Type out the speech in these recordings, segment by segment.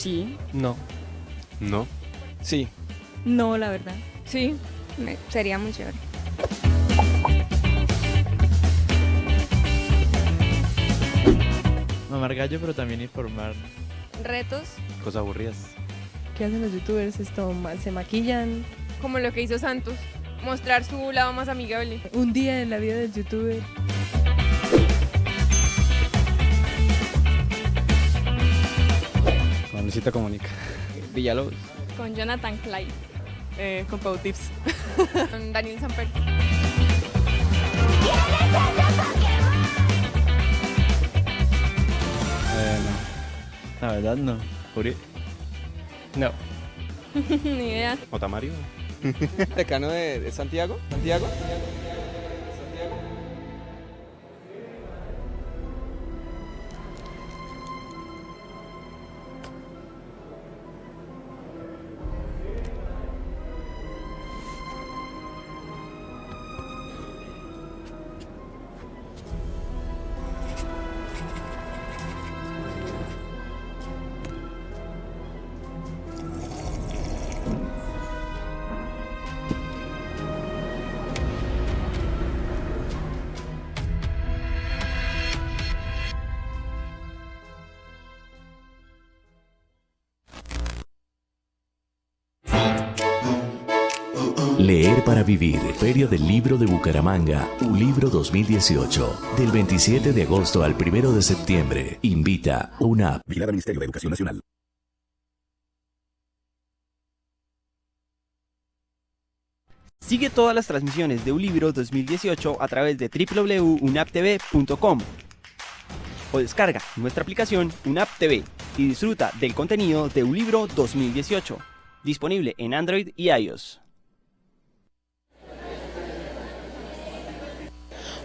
Sí. No. No. Sí. No, la verdad. Sí, sería muy chévere. Mamar gallo, pero también informar. Retos, Cosas aburridas. ¿Qué hacen los youtubers? Se maquillan. como lo que hizo Santos, mostrar su lado más amigable. Un día en la vida del youtuber. Con Luisita Comunica. Villalobos. Con Jonathan Clyde. Con Pau Tips. Con Daniel Samper. No. La verdad, no. Uri. No. Ni idea. Otamario. Decano de Santiago. Santiago. Leer para Vivir, Feria del Libro de Bucaramanga, Ulibro 2018, del 27 de agosto al 1 de septiembre. Invita UNAP. Vigilado Ministerio de Educación Nacional. Sigue todas las transmisiones de Ulibro 2018 a través de www.unaptv.com o descarga nuestra aplicación UNAP TV y disfruta del contenido de Ulibro 2018, disponible en Android y iOS.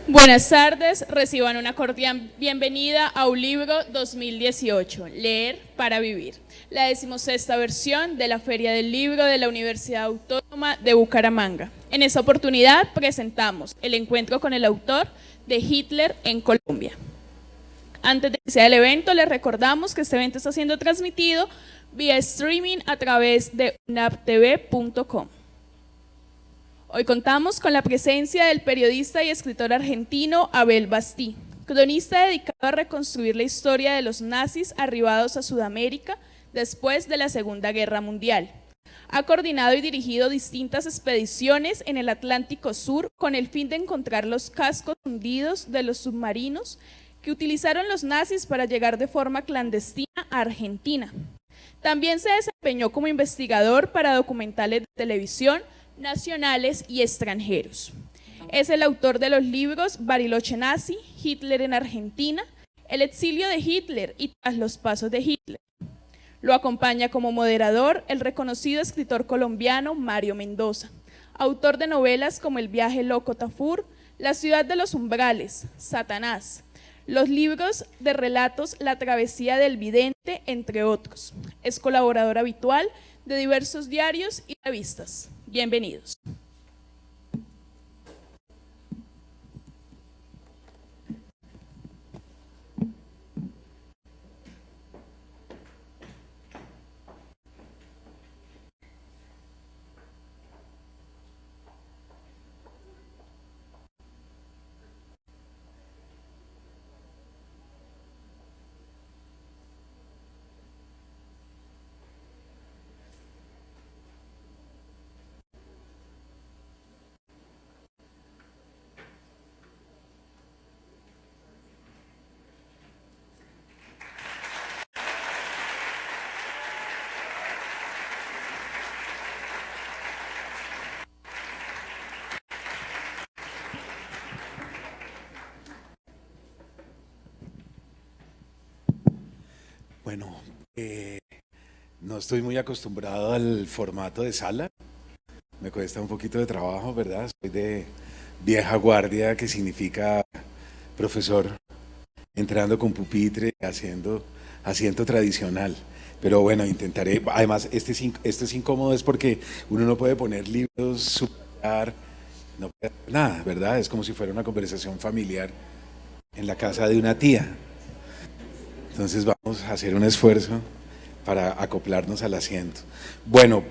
Buenas tardes, reciban una cordial bienvenida a Ulibro 2018, Leer para Vivir, la 16ª versión de la Feria del Libro de la Universidad Autónoma de Bucaramanga. En esta oportunidad presentamos el encuentro con el autor de Hitler en Colombia. Antes de iniciar el evento, les recordamos que este evento está siendo transmitido vía streaming a través de unaptv.com. Hoy contamos con la presencia del periodista y escritor argentino Abel Bastí, cronista dedicado a reconstruir la historia de los nazis arribados a Sudamérica después de la Segunda Guerra Mundial. Ha coordinado y dirigido distintas expediciones en el Atlántico Sur con el fin de encontrar los cascos hundidos de los submarinos que utilizaron los nazis para llegar de forma clandestina a Argentina. También se desempeñó como investigador para documentales de televisión nacionales y extranjeros. Es el autor de los libros Bariloche Nazi, Hitler en Argentina, El exilio de Hitler y Tras los pasos de Hitler. Lo acompaña como moderador el reconocido escritor colombiano Mario Mendoza, autor de novelas como El viaje loco Tafur, La ciudad de los umbrales, Satanás, los libros de relatos La travesía del vidente, entre otros. Es colaborador habitual de diversos diarios y revistas. Bienvenidos. Bueno, no estoy muy acostumbrado al formato de sala, me cuesta un poquito de trabajo, ¿verdad? Soy de vieja guardia, que significa profesor entrando con pupitre, haciendo asiento tradicional. Pero bueno, intentaré. Además, esto es incómodo, es porque uno no puede poner libros, subrayar, no puede hacer nada, ¿verdad? Es como si fuera una conversación familiar en la casa de una tía. Entonces vamos a hacer un esfuerzo para acoplarnos al asiento. Bueno,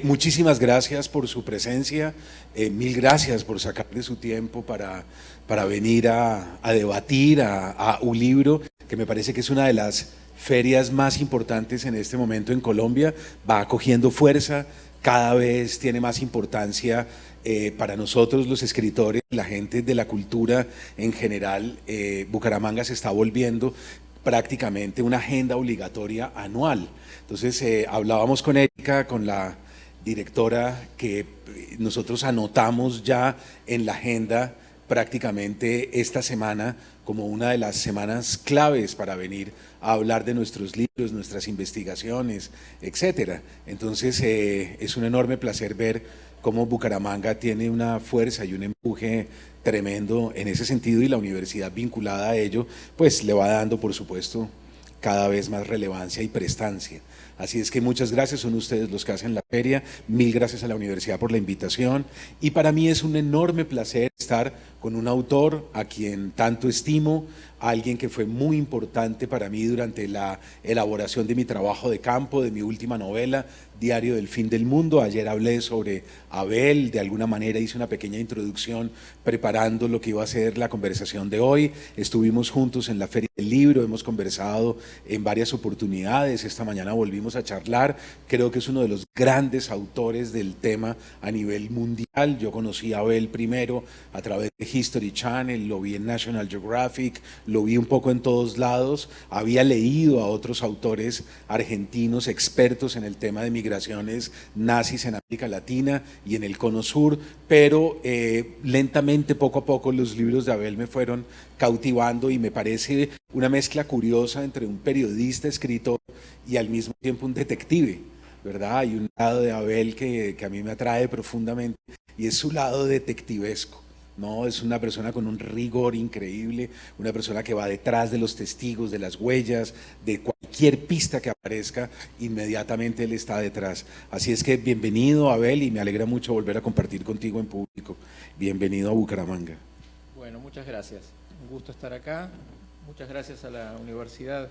muchísimas gracias por su presencia, mil gracias por sacar de su tiempo para venir a debatir a un libro que me parece que es una de las ferias más importantes en este momento en Colombia, va cogiendo fuerza, cada vez tiene más importancia para nosotros los escritores, la gente de la cultura en general. Bucaramanga se está volviendo prácticamente una agenda obligatoria anual. Entonces hablábamos con Erika, con la directora, que nosotros anotamos ya en la agenda prácticamente esta semana como una de las semanas claves para venir a hablar de nuestros libros, nuestras investigaciones, etcétera. Entonces es un enorme placer ver cómo Bucaramanga tiene una fuerza y un empuje tremendo en ese sentido, y la universidad vinculada a ello pues le va dando, por supuesto, cada vez más relevancia y prestancia. Así es que muchas gracias, son ustedes los que hacen la feria, mil gracias a la universidad por la invitación, y para mí es un enorme placer estar con un autor a quien tanto estimo, alguien que fue muy importante para mí durante la elaboración de mi trabajo de campo, de mi última novela, Diario del Fin del Mundo. Ayer hablé sobre Abel, de alguna manera hice una pequeña introducción preparando lo que iba a ser la conversación de hoy. Estuvimos juntos en la Feria del Libro, hemos conversado en varias oportunidades, esta mañana volvimos a charlar. Creo que es uno de los grandes autores del tema a nivel mundial. Yo conocí a Abel primero a través de History Channel, lo vi en National Geographic, lo vi un poco en todos lados. Había leído a otros autores argentinos expertos en el tema de migraciones nazis en América Latina y en el Cono Sur, pero lentamente, poco a poco, los libros de Abel me fueron cautivando, y me parece una mezcla curiosa entre un periodista, escritor y al mismo tiempo un detective, ¿verdad? Hay un lado de Abel que a mí me atrae profundamente, y es su lado detectivesco, ¿no? Es una persona con un rigor increíble, una persona que va detrás de los testigos, de las huellas, de cualquier pista que aparezca, inmediatamente él está detrás. Así es que bienvenido, Abel, y me alegra mucho volver a compartir contigo en público. Bienvenido a Bucaramanga. Bueno, muchas gracias. Un gusto estar acá. Muchas gracias a la universidad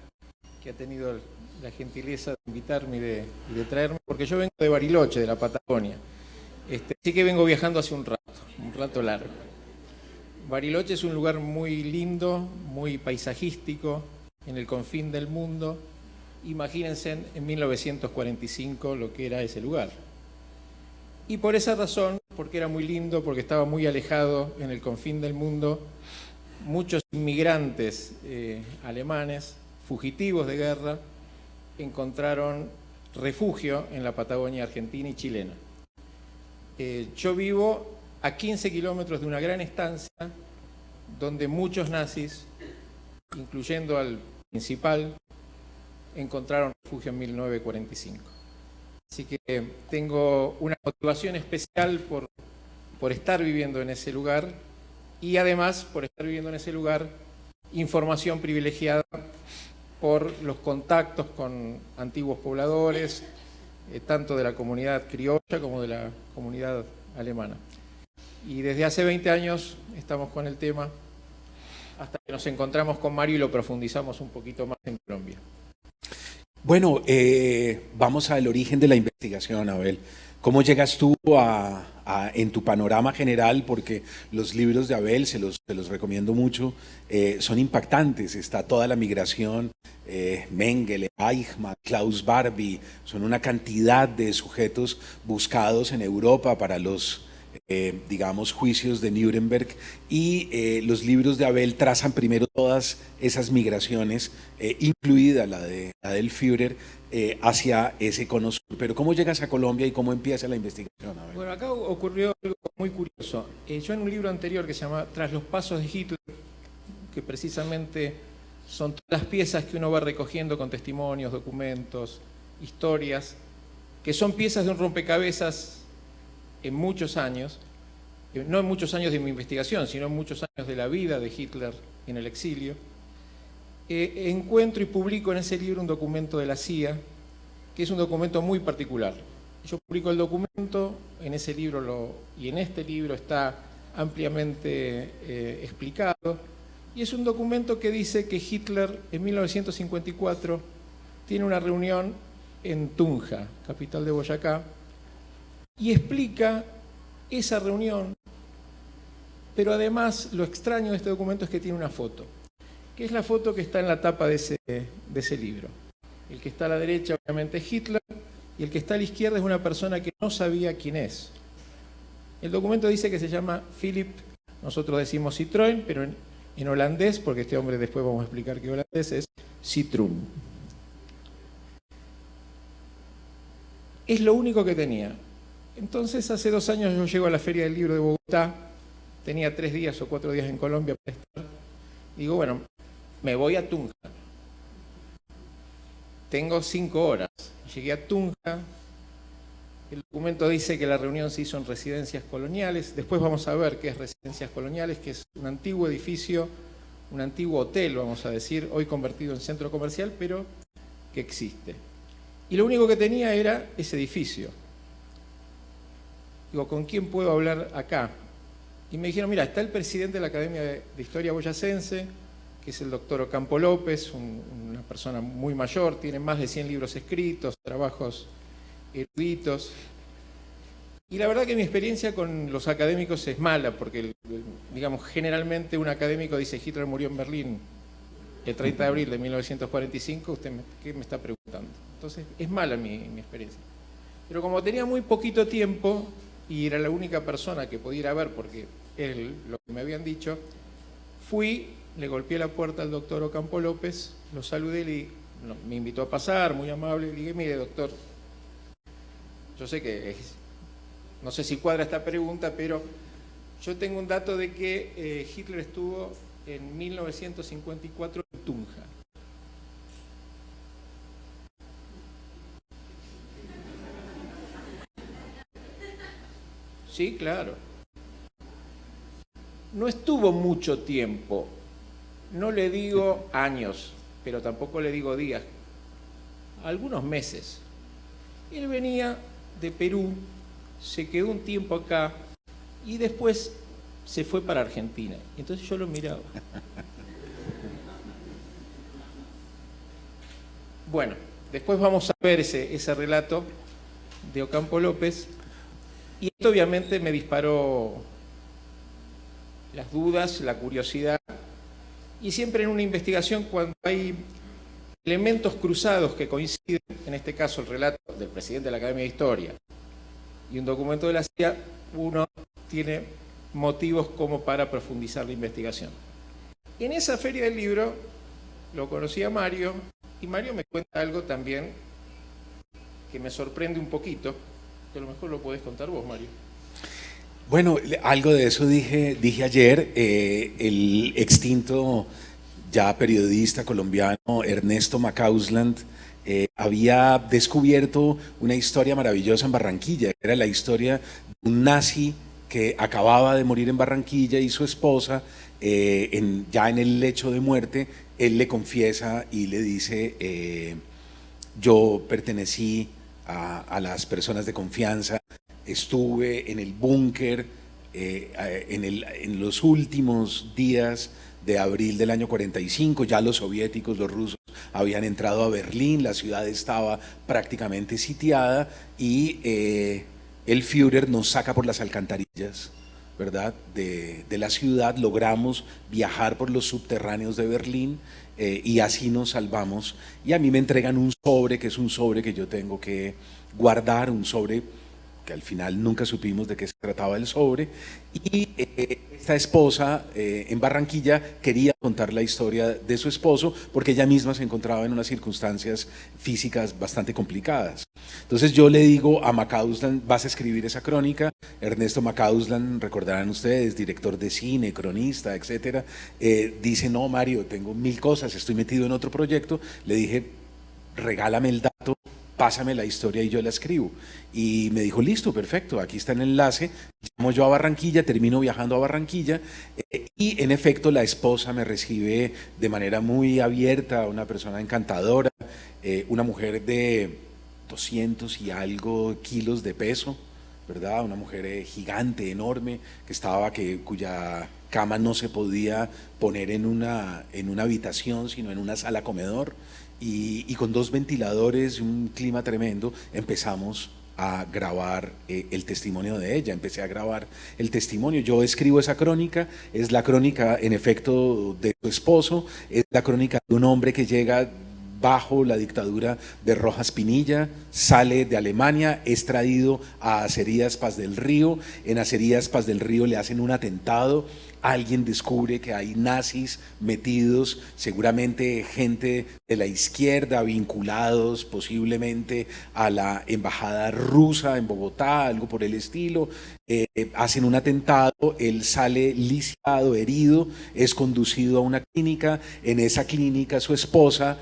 que ha tenido la gentileza de invitarme y de traerme, porque yo vengo de Bariloche, de la Patagonia. Así que vengo viajando hace un rato largo. Bariloche es un lugar muy lindo, muy paisajístico, en el confín del mundo. Imagínense en 1945 lo que era ese lugar. Y por esa razón, porque era muy lindo, porque estaba muy alejado en el confín del mundo, muchos inmigrantes alemanes, fugitivos de guerra, encontraron refugio en la Patagonia argentina y chilena. Yo vivo a 15 kilómetros de una gran estancia donde muchos nazis, incluyendo al principal, encontraron refugio en 1945. Así que tengo una motivación especial por estar viviendo en ese lugar, y además, por estar viviendo en ese lugar, información privilegiada por los contactos con antiguos pobladores, tanto de la comunidad criolla como de la comunidad alemana. Y desde hace 20 años estamos con el tema, hasta que nos encontramos con Mario y lo profundizamos un poquito más en Colombia. Bueno, vamos al origen de la investigación, Abel. ¿Cómo llegas tú en tu panorama general? Porque los libros de Abel, se los recomiendo mucho, son impactantes. Está toda la migración, Mengele, Eichmann, Klaus Barbie, son una cantidad de sujetos buscados en Europa para los digamos, juicios de Nuremberg, y los libros de Abel trazan primero todas esas migraciones, incluida la del Führer, hacia ese cono sur. Pero ¿cómo llegas a Colombia y cómo empieza la investigación, Abel? Bueno, acá ocurrió algo muy curioso. Yo en un libro anterior que se llama Tras los pasos de Hitler, que precisamente son todas las piezas que uno va recogiendo con testimonios, documentos, historias, que son piezas de un rompecabezas en muchos años, no en muchos años de mi investigación, sino en muchos años de la vida de Hitler en el exilio, encuentro y publico en ese libro un documento de la CIA, que es un documento muy particular. Yo publico el documento, en ese libro y en este libro está ampliamente explicado, y es un documento que dice que Hitler en 1954 tiene una reunión en Tunja, capital de Boyacá, y explica esa reunión, pero además lo extraño de este documento es que tiene una foto, que es la foto que está en la tapa de ese libro. El que está a la derecha obviamente es Hitler, y el que está a la izquierda es una persona que no sabía quién es. El documento dice que se llama Philip, nosotros decimos Citroën, pero en holandés, porque este hombre después vamos a explicar que holandés es Citroën. Es lo único que tenía. Entonces, hace 2 años yo llego a la Feria del Libro de Bogotá, tenía 3 días o 4 días en Colombia para estar. Digo, bueno, me voy a Tunja. Tengo 5 horas. Llegué a Tunja. El documento dice que la reunión se hizo en residencias coloniales. Después vamos a ver qué es residencias coloniales, que es un antiguo edificio, un antiguo hotel, vamos a decir, hoy convertido en centro comercial, pero que existe. Y lo único que tenía era ese edificio. Digo, ¿con quién puedo hablar acá? Y me dijeron, mira, está el presidente de la Academia de Historia Boyacense, que es el doctor Ocampo López, una persona muy mayor, tiene más de 100 libros escritos, trabajos eruditos. Y la verdad que mi experiencia con los académicos es mala, porque, digamos, generalmente un académico dice Hitler murió en Berlín el 30 de abril de 1945, ¿qué me está preguntando? Entonces, es mala mi experiencia. Pero como tenía muy poquito tiempo, y era la única persona que podía ir a ver, porque es lo que me habían dicho, fui, le golpeé la puerta al doctor Ocampo López, lo saludé, me invitó a pasar, muy amable, le dije, mire doctor, yo sé que no sé si cuadra esta pregunta, pero yo tengo un dato de que Hitler estuvo en 1954 en Tunja. Sí, claro. No estuvo mucho tiempo, no le digo años, pero tampoco le digo días, algunos meses. Él venía de Perú, se quedó un tiempo acá y después se fue para Argentina. Entonces yo lo miraba. Bueno, después vamos a ver ese relato de Ocampo López. Y esto obviamente me disparó las dudas, la curiosidad. Y siempre en una investigación, cuando hay elementos cruzados que coinciden, en este caso el relato del presidente de la Academia de Historia y un documento de la CIA, uno tiene motivos como para profundizar la investigación. En esa feria del libro lo conocí a Mario, y Mario me cuenta algo también que me sorprende un poquito, que a lo mejor lo podés contar vos, Mario. Bueno, algo de eso dije ayer. El extinto ya periodista colombiano Ernesto Macausland había descubierto una historia maravillosa en Barranquilla. Era la historia de un nazi que acababa de morir en Barranquilla y su esposa, ya en el lecho de muerte, él le confiesa y le dice, yo pertenecí a las personas de confianza, estuve en el búnker en los últimos días de abril del año 45, ya los soviéticos, los rusos habían entrado a Berlín, la ciudad estaba prácticamente sitiada y el Führer nos saca por las alcantarillas, ¿verdad? De la ciudad, logramos viajar por los subterráneos de Berlín y así nos salvamos. Y a mí me entregan un sobre, que es un sobre que yo tengo que guardar, un sobre que al final nunca supimos de qué se trataba el sobre, y esta esposa en Barranquilla quería contar la historia de su esposo porque ella misma se encontraba en unas circunstancias físicas bastante complicadas. Entonces yo le digo a Macausland, vas a escribir esa crónica. Ernesto Macausland, recordarán ustedes, director de cine, cronista, etcétera, dice, no Mario, tengo 1000 cosas, estoy metido en otro proyecto. Le dije, regálame el dato, pásame la historia y yo la escribo. Y me dijo, listo, perfecto, aquí está el enlace. Llamo yo a Barranquilla, termino viajando a Barranquilla y en efecto la esposa me recibe de manera muy abierta, una persona encantadora, una mujer de 200 y algo kilos de peso, ¿verdad? Una mujer gigante, enorme, cuya cama no se podía poner en una habitación, sino en una sala comedor. y con 2 ventiladores, un clima tremendo, empezamos a grabar el testimonio de ella. Empecé a grabar el testimonio. Yo escribo esa crónica, es la crónica en efecto de su esposo, es la crónica de un hombre que llega bajo la dictadura de Rojas Pinilla, sale de Alemania, es traído a Acerías Paz del Río, en Acerías Paz del Río le hacen un atentado, alguien descubre que hay nazis metidos, seguramente gente de la izquierda, vinculados posiblemente a la embajada rusa en Bogotá, algo por el estilo, hacen un atentado, él sale lisiado, herido, es conducido a una clínica, en esa clínica su esposa,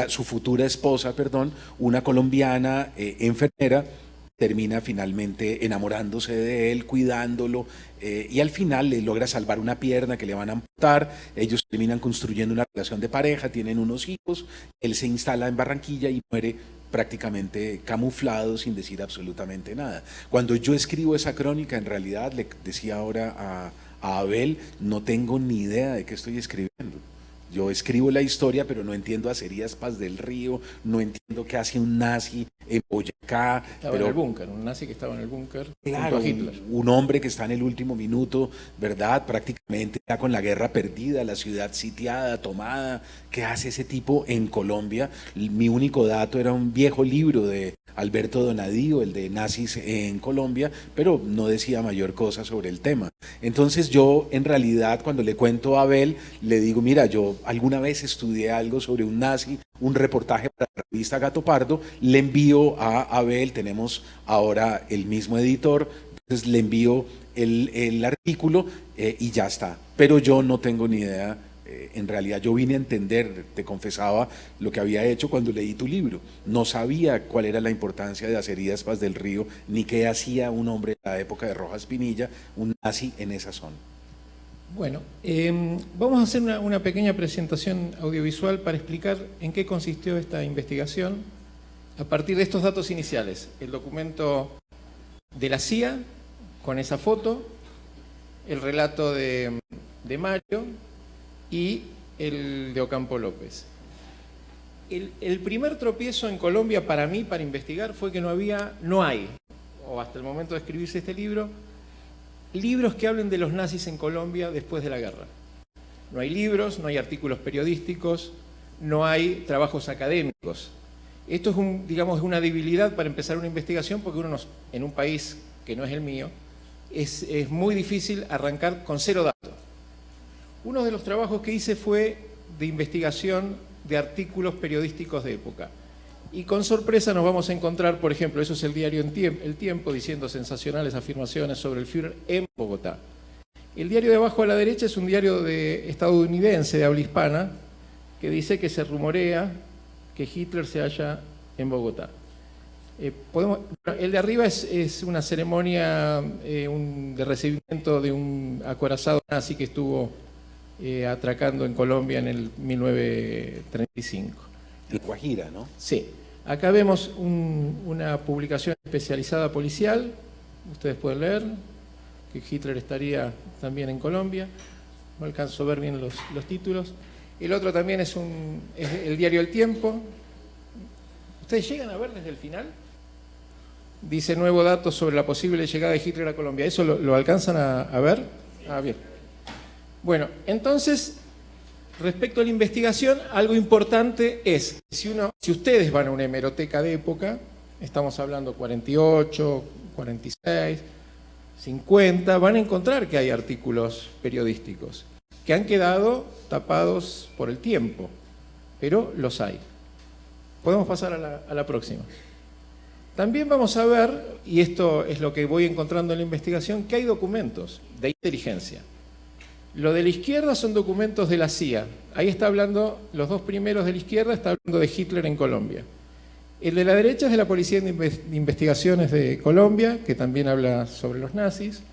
su futura esposa, perdón, una colombiana enfermera, termina finalmente enamorándose de él, cuidándolo, y al final le logra salvar una pierna que le van a amputar. Ellos terminan construyendo una relación de pareja, tienen unos hijos, él se instala en Barranquilla y muere prácticamente camuflado, sin decir absolutamente nada. Cuando yo escribo esa crónica, en realidad, le decía ahora a Abel, no tengo ni idea de qué estoy escribiendo. Yo escribo la historia, pero no entiendo Acerías Paz del Río, no entiendo qué hace un nazi en Boyacá. Estaba en el búnker, un nazi que estaba en el búnker. Claro, junto a Hitler. un hombre que está en el último minuto, ¿verdad? Prácticamente ya con la guerra perdida, la ciudad sitiada, tomada. ¿Qué hace ese tipo en Colombia? Mi único dato era un viejo libro de Alberto Donadío, el de nazis en Colombia, pero no decía mayor cosa sobre el tema. Entonces yo, en realidad, cuando le cuento a Abel, le digo, mira, yo alguna vez estudié algo sobre un nazi, un reportaje para la revista Gato Pardo, le envío a Abel, tenemos ahora el mismo editor, entonces le envío el artículo y ya está. Pero yo no tengo ni idea. En realidad yo vine a entender, te confesaba, lo que había hecho cuando leí tu libro. No sabía cuál era la importancia de Acerías Paz del Río, ni qué hacía un hombre de la época de Rojas Pinilla, un nazi en esa zona. Bueno, vamos a hacer una pequeña presentación audiovisual para explicar en qué consistió esta investigación a partir de estos datos iniciales. El documento de la CIA, con esa foto, el relato de Mario y el de Ocampo López. El primer tropiezo en Colombia para mí, para investigar, fue que no hay, o hasta el momento de escribirse este libro, libros que hablen de los nazis en Colombia después de la guerra. No hay libros, no hay artículos periodísticos, no hay trabajos académicos. Esto es digamos, una debilidad para empezar una investigación, porque en un país que no es el mío, es muy difícil arrancar con 0 datos. Uno de los trabajos que hice fue de investigación de artículos periodísticos de época. Y con sorpresa nos vamos a encontrar, por ejemplo, eso es el diario El Tiempo, diciendo sensacionales afirmaciones sobre el Führer en Bogotá. El diario de abajo a la derecha es un diario estadounidense de habla hispana que dice que se rumorea que Hitler se halla en Bogotá. El de arriba es una ceremonia de recibimiento de un acorazado nazi que estuvo atracando en Colombia en el 1935. El Guajira, ¿no? Sí. Acá vemos una publicación especializada policial, ustedes pueden leer, que Hitler estaría también en Colombia, no alcanzo a ver bien los títulos. El otro también es el diario El Tiempo. ¿Ustedes llegan a ver desde el final? Dice nuevo dato sobre la posible llegada de Hitler a Colombia. ¿Eso lo alcanzan a ver? Ah, bien. Bueno, entonces, respecto a la investigación, algo importante es, si ustedes van a una hemeroteca de época, estamos hablando 48, 46, 50, van a encontrar que hay artículos periodísticos que han quedado tapados por el tiempo, pero los hay. Podemos pasar a la próxima. También vamos a ver, y esto es lo que voy encontrando en la investigación, que hay documentos de inteligencia. Lo de la izquierda son documentos de la CIA. Ahí está hablando, los dos primeros de la izquierda está hablando de Hitler en Colombia. El de la derecha es de la Policía de Investigaciones de Colombia, que también habla sobre los nazis.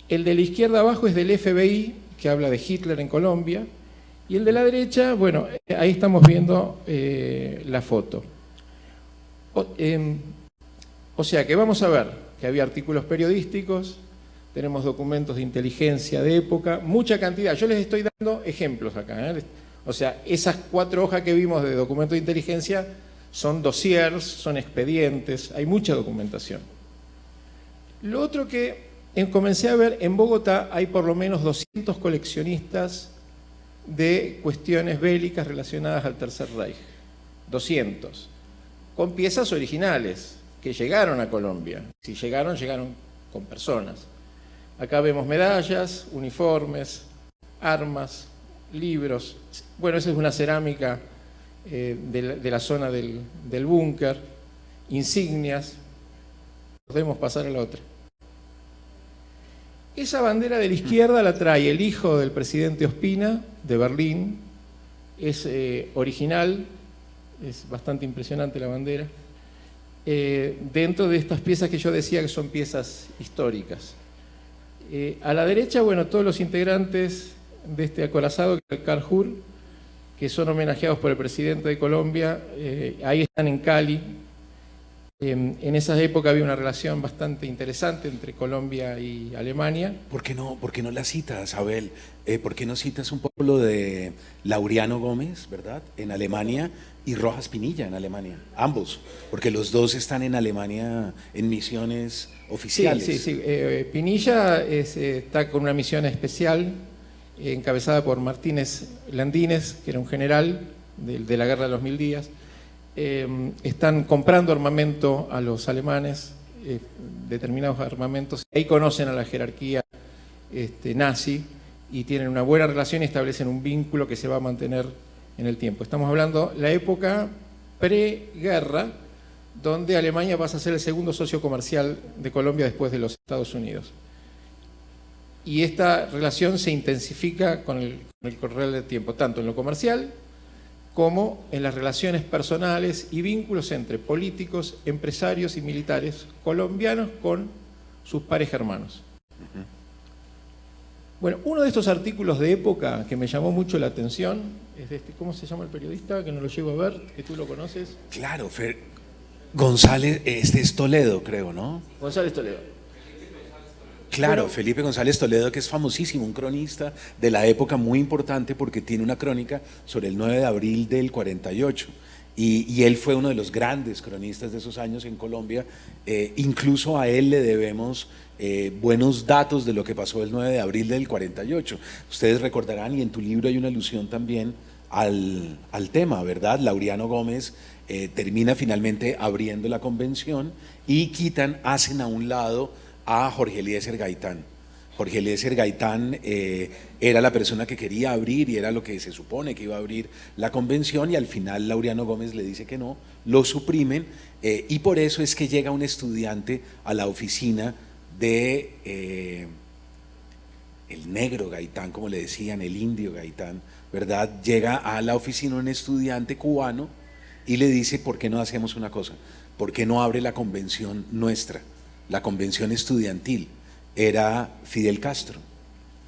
El de la izquierda abajo es del FBI, que habla de Hitler en Colombia. Y el de la derecha, bueno, ahí estamos viendo la foto. O sea que vamos a ver que había artículos periodísticos, tenemos documentos de inteligencia de época, mucha cantidad. Yo les estoy dando ejemplos acá, O sea, esas 4 hojas que vimos de documento de inteligencia son dossiers, son expedientes, hay mucha documentación. Lo otro que comencé a ver, en Bogotá hay por lo menos 200 coleccionistas de cuestiones bélicas relacionadas al Tercer Reich. 200. Con piezas originales que llegaron a Colombia. Si llegaron, llegaron con personas. Acá vemos medallas, uniformes, armas, libros. Bueno, esa es una cerámica de la zona del búnker, insignias. Podemos pasar a la otra. Esa bandera de la izquierda la trae el hijo del presidente Ospina, de Berlín. Es original, es bastante impresionante la bandera. Dentro de estas piezas que yo decía que son piezas históricas. A la derecha, bueno, todos los integrantes de este acorazado, el Carrefour, que son homenajeados por el presidente de Colombia, ahí están en Cali. En esa época había una relación bastante interesante entre Colombia y Alemania. ¿Por qué no la citas, Abel? ¿Por qué no citas un poco lo de Laureano Gómez, verdad? En Alemania, y Rojas Pinilla en Alemania, ambos, porque los dos están en Alemania en misiones oficiales. Sí. Pinilla está con una misión especial encabezada por Martínez Landines, que era un general de la Guerra de los 1000 días. Están comprando armamento a los alemanes, determinados armamentos. Ahí conocen a la jerarquía nazi y tienen una buena relación y establecen un vínculo que se va a mantener en el tiempo. Estamos hablando de la época preguerra, donde Alemania pasa a ser el segundo socio comercial de Colombia después de los Estados Unidos. Y esta relación se intensifica con el correr del tiempo, tanto en lo comercial como en las relaciones personales y vínculos entre políticos, empresarios y militares colombianos con sus pares hermanos. Bueno, uno de estos artículos de época que me llamó mucho la atención es de ¿cómo se llama el periodista? Que no lo llego a ver, que tú lo conoces. Claro, González, es Toledo, creo, ¿no? González Toledo. Claro, Bueno, Felipe González Toledo, que es famosísimo, un cronista de la época muy importante porque tiene una crónica sobre el 9 de abril del 48. Y él fue uno de los grandes cronistas de esos años en Colombia. Incluso a él le debemos buenos datos de lo que pasó el 9 de abril del 48. Ustedes recordarán, y en tu libro hay una alusión también al tema, ¿verdad? Laureano Gómez termina finalmente abriendo la convención y hacen a un lado a Jorge Eliezer Gaitán. Jorge Eliezer Gaitán era la persona que quería abrir y era lo que se supone que iba a abrir la convención, y al final Laureano Gómez le dice que no, lo suprimen, y por eso es que llega un estudiante a la oficina de el negro Gaitán, como le decían, el indio Gaitán, ¿verdad? Llega a la oficina un estudiante cubano y le dice: ¿por qué no hacemos una cosa? ¿Por qué no abre la convención nuestra, la convención estudiantil? Era Fidel Castro,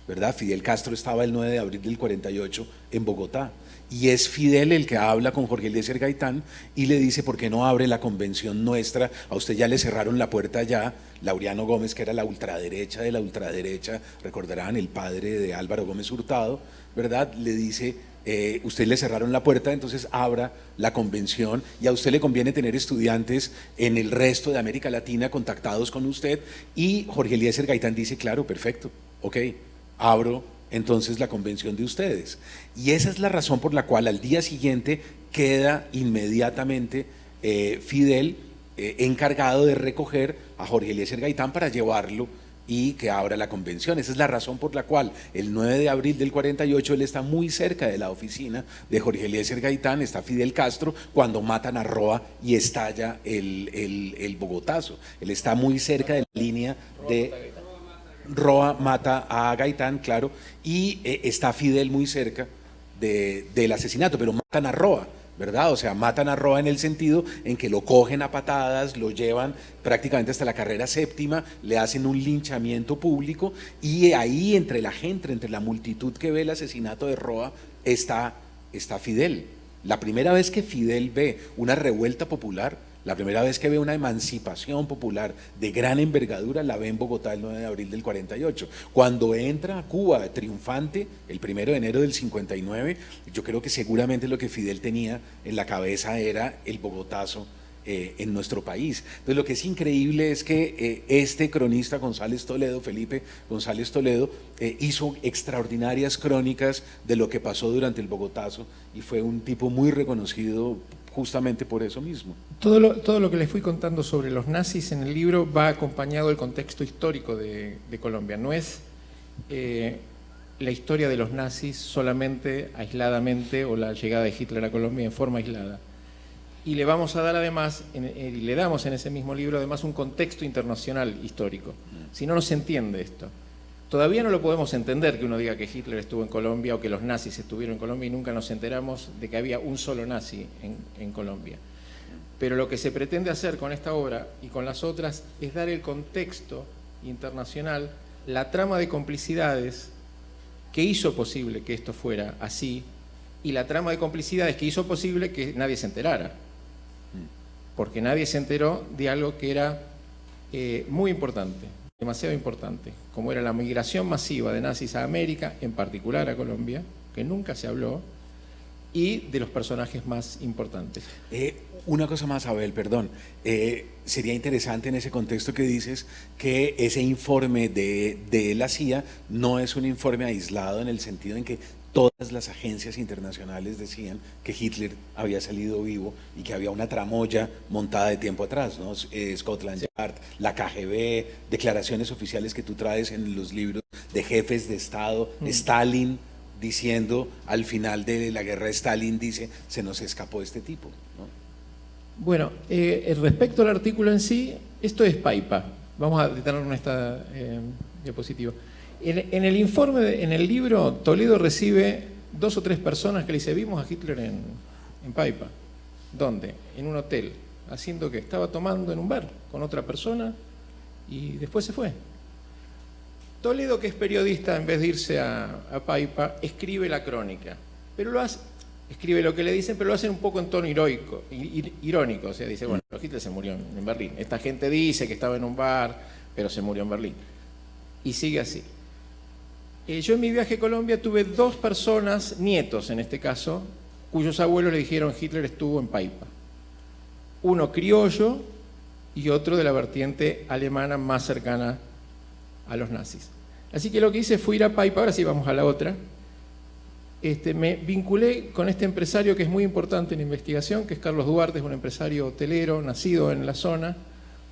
¿verdad? Fidel Castro estaba el 9 de abril del 48 en Bogotá, y es Fidel el que habla con Jorge Eliezer Gaitán y le dice: ¿por qué no abre la convención nuestra? A usted ya le cerraron la puerta ya. Laureano Gómez, que era la ultraderecha de la ultraderecha, recordarán, el padre de Álvaro Gómez Hurtado, ¿verdad? Le dice: usted le cerraron la puerta, entonces abra la convención, y a usted le conviene tener estudiantes en el resto de América Latina contactados con usted. Y Jorge Eliezer Gaitán dice: claro, perfecto, ok, abro entonces la convención de ustedes. Y esa es la razón por la cual al día siguiente queda inmediatamente Fidel encargado de recoger a Jorge Eliezer Gaitán para llevarlo y que abra la convención. Esa es la razón por la cual el 9 de abril del 48 él está muy cerca de la oficina de Jorge Eliezer Gaitán, está Fidel Castro, cuando matan a Roa y estalla el Bogotazo. Él está muy cerca de la línea de Roa mata a Gaitán, claro, y está Fidel muy cerca del asesinato, pero matan a Roa, ¿verdad? O sea, matan a Roa en el sentido en que lo cogen a patadas, lo llevan prácticamente hasta la carrera séptima, le hacen un linchamiento público, y ahí entre la gente, entre la multitud que ve el asesinato de Roa, está Fidel. La primera vez que Fidel ve una revuelta popular La primera vez que ve una emancipación popular de gran envergadura la ve en Bogotá el 9 de abril del 48. Cuando entra a Cuba triunfante el 1 de enero del 59, yo creo que seguramente lo que Fidel tenía en la cabeza era el Bogotazo en nuestro país. Entonces lo que es increíble es que este cronista González Toledo, Felipe González Toledo, hizo extraordinarias crónicas de lo que pasó durante el Bogotazo y fue un tipo muy reconocido justamente por eso mismo. Todo lo que les fui contando sobre los nazis en el libro va acompañado del contexto histórico de Colombia. No es la historia de los nazis solamente, aisladamente, o la llegada de Hitler a Colombia en forma aislada. Y le vamos a dar además, y le damos en ese mismo libro además un contexto internacional histórico. Si no, no se entiende esto. Todavía no lo podemos entender que uno diga que Hitler estuvo en Colombia o que los nazis estuvieron en Colombia y nunca nos enteramos de que había un solo nazi en Colombia. Pero lo que se pretende hacer con esta obra y con las otras es dar el contexto internacional, la trama de complicidades que hizo posible que esto fuera así y la trama de complicidades que hizo posible que nadie se enterara. Porque nadie se enteró de algo que era muy importante, demasiado importante, como era la migración masiva de nazis a América, en particular a Colombia, que nunca se habló, y de los personajes más importantes. Una cosa más, Abel, perdón. Sería interesante en ese contexto que dices que ese informe de la CIA no es un informe aislado en el sentido en que todas las agencias internacionales decían que Hitler había salido vivo y que había una tramoya montada de tiempo atrás, ¿no? Scotland Yard, la KGB, declaraciones oficiales que tú traes en los libros de jefes de Estado, Stalin diciendo al final de la guerra, Stalin dice, se nos escapó este tipo, ¿no? Bueno, respecto al artículo en sí, esto es Paipa. Vamos a detenernos en esta diapositiva. En el informe, en el libro, Toledo recibe 2 o 3 personas que le dice, vimos a Hitler en Paipa. ¿Dónde? En un hotel. ¿Haciendo qué? Estaba tomando en un bar con otra persona y después se fue. Toledo, que es periodista, en vez de irse a Paipa, escribe la crónica. Pero lo hace, escribe lo que le dicen, pero lo hace un poco en tono irónico. O sea, dice, bueno, Hitler se murió en Berlín. Esta gente dice que estaba en un bar, pero se murió en Berlín. Y sigue así. Yo en mi viaje a Colombia tuve 2 personas, nietos en este caso, cuyos abuelos le dijeron Hitler estuvo en Paipa. Uno criollo y otro de la vertiente alemana más cercana a los nazis. Así que lo que hice fue ir a Paipa, ahora sí vamos a la otra. Me vinculé con este empresario que es muy importante en la investigación, que es Carlos Duarte, es un empresario hotelero nacido en la zona,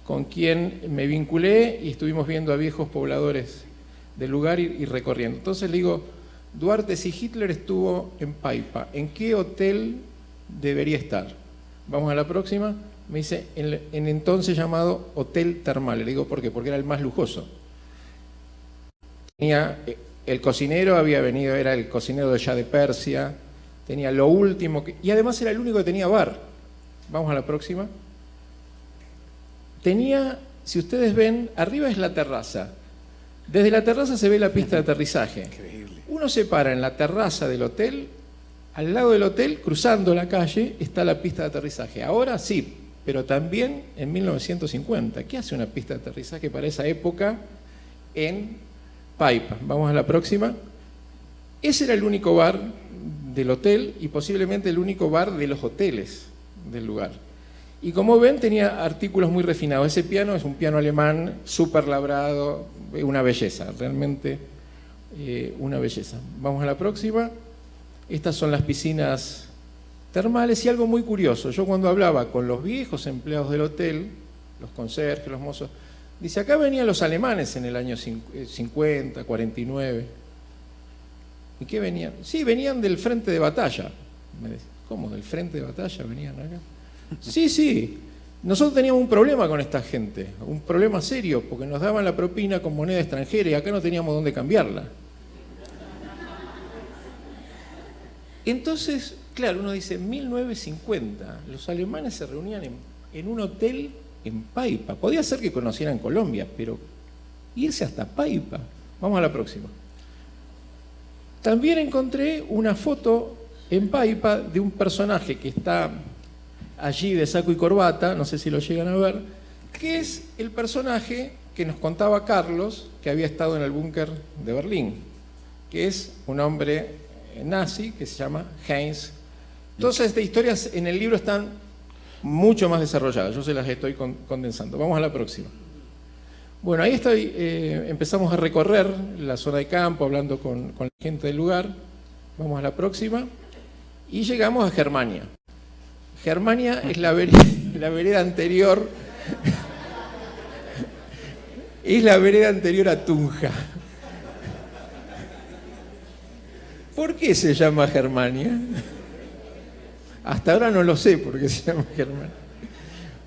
con quien me vinculé y estuvimos viendo a viejos pobladores del lugar y recorriendo. Entonces le digo, Duarte, si Hitler estuvo en Paipa, ¿en qué hotel debería estar? Vamos a la próxima. Me dice, en entonces llamado Hotel Termal. Le digo, ¿por qué? Porque era el más lujoso. Tenía, el cocinero había venido, era el cocinero de Shah de Persia, tenía lo último, y además era el único que tenía bar. Vamos a la próxima. Tenía, si ustedes ven, arriba es la terraza. Desde la terraza se ve la pista de aterrizaje. Increíble. Uno se para en la terraza del hotel, al lado del hotel, cruzando la calle, está la pista de aterrizaje. Ahora sí, pero también en 1950. ¿Qué hace una pista de aterrizaje para esa época en Paipa? Vamos a la próxima. Ese era el único bar del hotel y posiblemente el único bar de los hoteles del lugar. Y como ven, tenía artículos muy refinados. Ese piano es un piano alemán súper labrado, una belleza, realmente una belleza. Vamos a la próxima. Estas son las piscinas termales y algo muy curioso. Yo cuando hablaba con los viejos empleados del hotel, los conserjes, los mozos, dice, acá venían los alemanes en el año 50, 49. ¿Y qué venían? Sí, venían del frente de batalla. Me dice, ¿cómo? ¿Del frente de batalla venían acá? Sí, sí. Nosotros teníamos un problema con esta gente, un problema serio, porque nos daban la propina con moneda extranjera y acá no teníamos dónde cambiarla. Entonces, claro, uno dice, 1950, los alemanes se reunían en un hotel en Paipa. Podía ser que conocieran Colombia, pero irse hasta Paipa. Vamos a la próxima. También encontré una foto en Paipa de un personaje que está allí de saco y corbata, no sé si lo llegan a ver, que es el personaje que nos contaba Carlos, que había estado en el búnker de Berlín, que es un hombre nazi que se llama Heinz. Todas estas historias en el libro están mucho más desarrolladas, yo se las estoy condensando. Vamos a la próxima. Bueno, ahí empezamos a recorrer la zona de campo, hablando con la gente del lugar. Vamos a la próxima. Y llegamos a Germania. Germania es la vereda anterior. Es la vereda anterior a Tunja. ¿Por qué se llama Germania? Hasta ahora no lo sé por qué se llama Germania.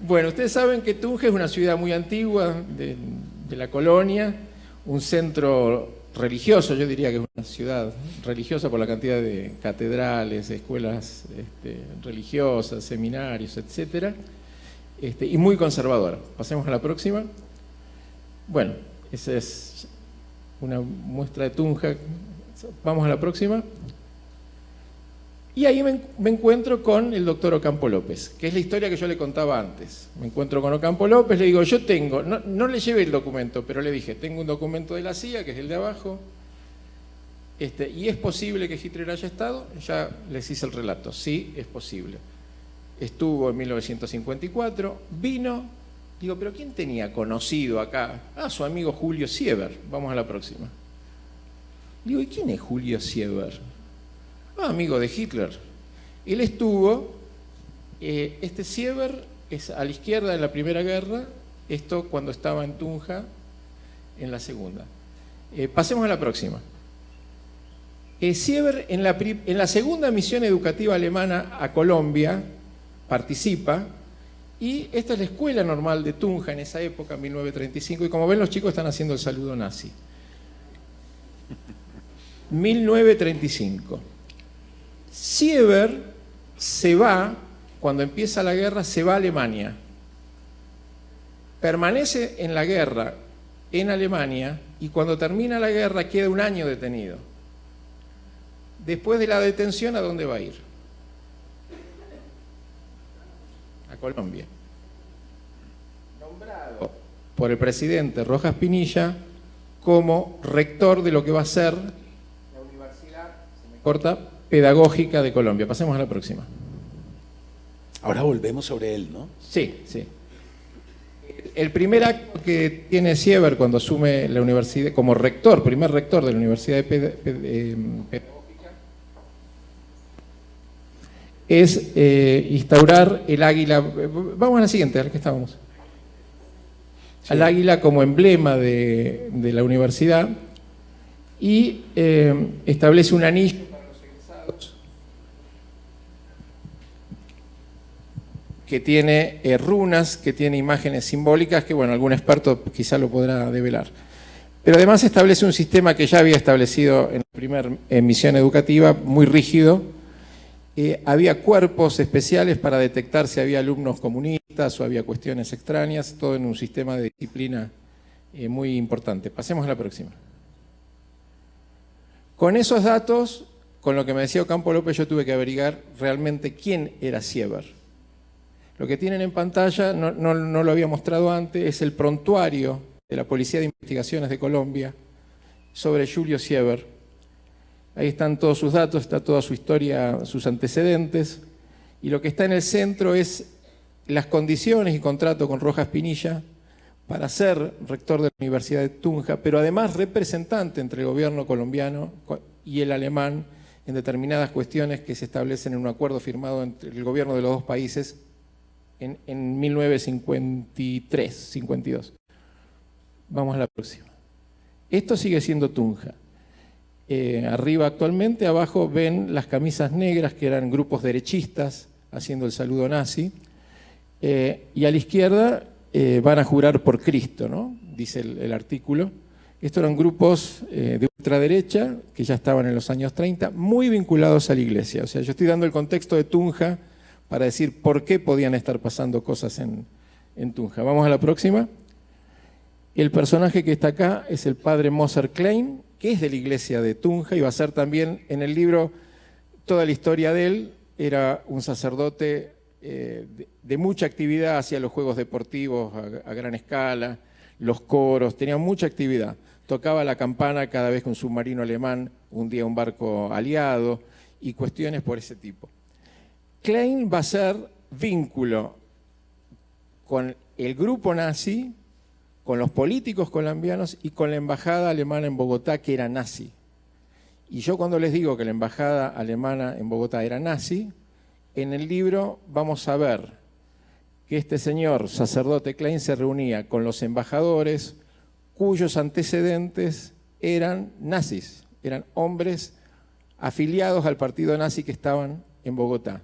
Bueno, ustedes saben que Tunja es una ciudad muy antigua de la colonia, un centro religioso, yo diría que es una ciudad religiosa por la cantidad de catedrales, escuelas religiosas, seminarios, etcétera, y muy conservadora. Pasemos a la próxima. Bueno, esa es una muestra de Tunja. Vamos a la próxima. Y ahí me encuentro con el doctor Ocampo López, que es la historia que yo le contaba antes. Me encuentro con Ocampo López, le digo, yo tengo, no le llevé el documento, pero le dije, tengo un documento de la CIA, que es el de abajo, y es posible que Hitler haya estado. Ya les hice el relato, sí, es posible. Estuvo en 1954, vino, digo, pero ¿quién tenía conocido acá? Ah, su amigo Julio Sieber. Vamos a la próxima. Digo, ¿y quién es Julio Sieber? Ah, amigo de Hitler. Él estuvo, Sieber es a la izquierda en la Primera Guerra, esto cuando estaba en Tunja en la Segunda. Pasemos a la próxima. Sieber en la segunda misión educativa alemana a Colombia participa, y esta es la escuela normal de Tunja en esa época, 1935, y como ven los chicos están haciendo el saludo nazi. 1935. Sieber se va, cuando empieza la guerra, se va a Alemania. Permanece en la guerra en Alemania y cuando termina la guerra queda un año detenido. Después de la detención, ¿a dónde va a ir? A Colombia. Nombrado por el presidente Rojas Pinilla como rector de lo que va a ser la Universidad, se me corta, Pedagógica de Colombia. Pasemos a la próxima. Ahora volvemos sobre él, ¿no? Sí, sí. El primer acto que tiene Sieber cuando asume la universidad, como rector, primer rector de la Universidad Pedagógica, es instaurar el águila. Vamos a la siguiente, a la que estábamos. Sí. Al águila como emblema de la universidad y establece un anillo para los egresados que tiene runas, que tiene imágenes simbólicas, que bueno, algún experto quizá lo podrá develar. Pero además establece un sistema que ya había establecido en la primera misión educativa, muy rígido. Había cuerpos especiales para detectar si había alumnos comunistas o había cuestiones extrañas, todo en un sistema de disciplina muy importante. Pasemos a la próxima. Con esos datos, con lo que me decía Ocampo López, yo tuve que averiguar realmente quién era Sieber. Lo que tienen en pantalla, no lo había mostrado antes, es el prontuario de la Policía de Investigaciones de Colombia sobre Julio Sieber. Ahí están todos sus datos, está toda su historia, sus antecedentes, y lo que está en el centro es las condiciones y contrato con Rojas Pinilla para ser rector de la Universidad de Tunja, pero además representante entre el gobierno colombiano y el alemán en determinadas cuestiones que se establecen en un acuerdo firmado entre el gobierno de los dos países en 1953-52. Vamos a la próxima. Esto sigue siendo Tunja. Arriba actualmente, abajo ven las camisas negras que eran grupos derechistas haciendo el saludo nazi, y a la izquierda van a jurar por Cristo, ¿no? Dice el artículo. Estos eran grupos de ultraderecha que ya estaban en los años 30, muy vinculados a la iglesia. O sea, yo estoy dando el contexto de Tunja para decir por qué podían estar pasando cosas en Tunja. Vamos a la próxima. El personaje que está acá es el padre Moser Klein, que es de la iglesia de Tunja y va a ser también en el libro toda la historia de él. Era un sacerdote de mucha actividad, hacía los juegos deportivos a gran escala, los coros, tenía mucha actividad. Tocaba la campana cada vez que un submarino alemán hundía un barco aliado y cuestiones por ese tipo. Klein va a ser vínculo con el grupo nazi, con los políticos colombianos y con la embajada alemana en Bogotá, que era nazi. Y yo cuando les digo que la embajada alemana en Bogotá era nazi, en el libro vamos a ver que este señor sacerdote Klein se reunía con los embajadores cuyos antecedentes eran nazis, eran hombres afiliados al partido nazi que estaban en Bogotá.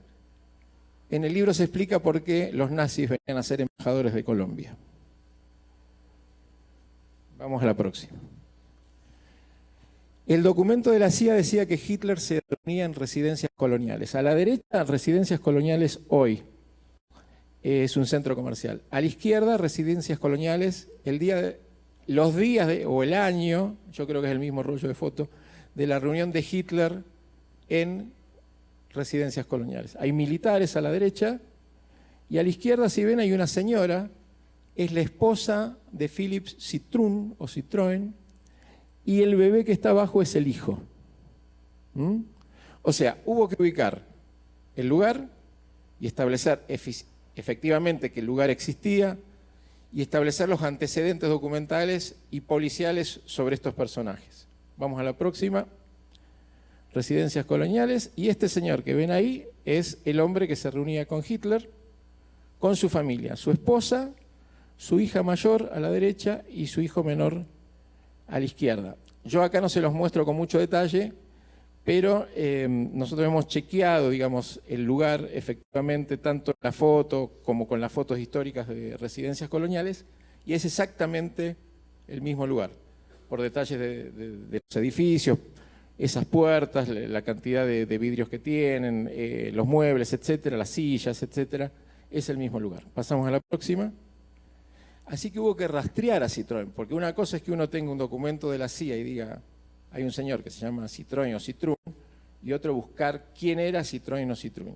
En el libro se explica por qué los nazis venían a ser embajadores de Colombia. Vamos a la próxima. El documento de la CIA decía que Hitler se reunía en residencias coloniales. A la derecha, residencias coloniales hoy. Es un centro comercial. A la izquierda, residencias coloniales, los días o el año, yo creo que es el mismo rollo de foto, de la reunión de Hitler en residencias coloniales. Hay militares a la derecha y a la izquierda, si ven, hay una señora, es la esposa de Philippe Citroën o Citroën, y el bebé que está abajo es el hijo. O sea, hubo que ubicar el lugar y establecer efectivamente que el lugar existía y establecer los antecedentes documentales y policiales sobre estos personajes. Vamos a la próxima. Residencias coloniales, y este señor que ven ahí es el hombre que se reunía con Hitler, con su familia, su esposa, su hija mayor a la derecha y su hijo menor a la izquierda. Yo acá no se los muestro con mucho detalle, pero nosotros hemos chequeado, digamos, el lugar efectivamente, tanto en la foto como con las fotos históricas de residencias coloniales, y es exactamente el mismo lugar, por detalles de los edificios, esas puertas, la cantidad de vidrios que tienen, los muebles, etcétera, las sillas, etcétera, es el mismo lugar. Pasamos a la próxima. Así que hubo que rastrear a Citroën, porque una cosa es que uno tenga un documento de la CIA y diga, hay un señor que se llama Citroën o Citroën, y otro buscar quién era Citroën o Citroën.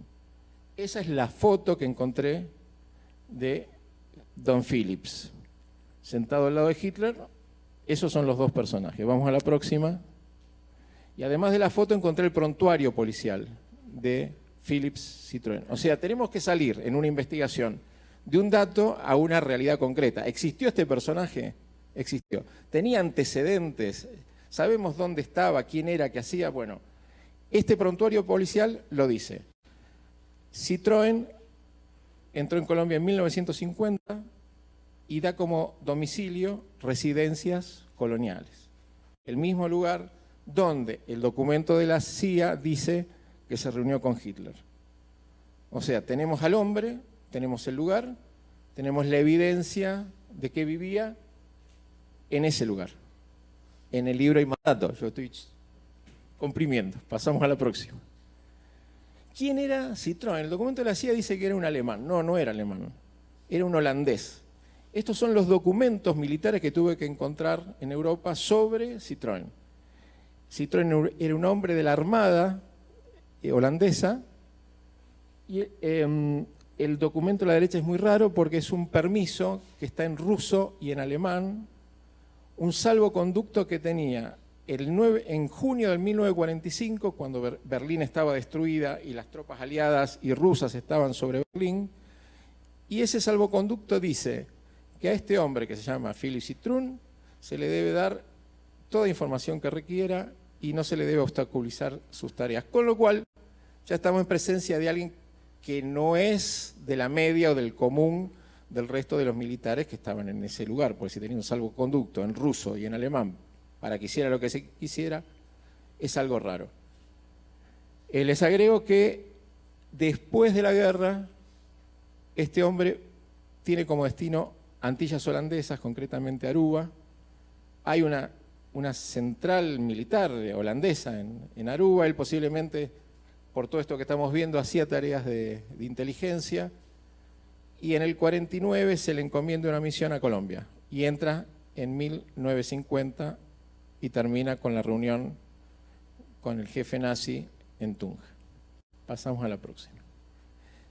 Esa es la foto que encontré de Don Phillips, sentado al lado de Hitler. Esos son los dos personajes. Vamos a la próxima. Y además de la foto encontré el prontuario policial de Phillips Citroën. O sea, tenemos que salir en una investigación de un dato a una realidad concreta. ¿Existió este personaje? Existió. ¿Tenía antecedentes? ¿Sabemos dónde estaba? ¿Quién era? ¿Qué hacía? Bueno, este prontuario policial lo dice. Citroën entró en Colombia en 1950 y da como domicilio residencias coloniales. El mismo lugar donde el documento de la CIA dice que se reunió con Hitler. O sea, tenemos al hombre, tenemos el lugar, tenemos la evidencia de que vivía en ese lugar. En el libro hay más datos, yo estoy comprimiendo. Pasamos a la próxima. ¿Quién era Citroën? El documento de la CIA dice que era un alemán. No, no era alemán, era un holandés. Estos son los documentos militares que tuve que encontrar en Europa sobre Citroën. Citroën era un hombre de la Armada holandesa y el documento a la derecha es muy raro porque es un permiso que está en ruso y en alemán, un salvoconducto que tenía en junio del 1945, cuando Berlín estaba destruida y las tropas aliadas y rusas estaban sobre Berlín, y ese salvoconducto dice que a este hombre que se llama Philippe Citroën se le debe dar toda información que requiera y no se le debe obstaculizar sus tareas. Con lo cual, ya estamos en presencia de alguien que no es de la media o del común del resto de los militares que estaban en ese lugar, porque si tenía un salvoconducto en ruso y en alemán para que hiciera lo que se quisiera, es algo raro. Les agrego que después de la guerra, este hombre tiene como destino Antillas Holandesas, concretamente Aruba. Hay una central militar holandesa en Aruba. Él posiblemente, por todo esto que estamos viendo, hacía tareas de inteligencia. Y en el 49 se le encomienda una misión a Colombia. Y entra en 1950 y termina con la reunión con el jefe nazi en Tunja. Pasamos a la próxima.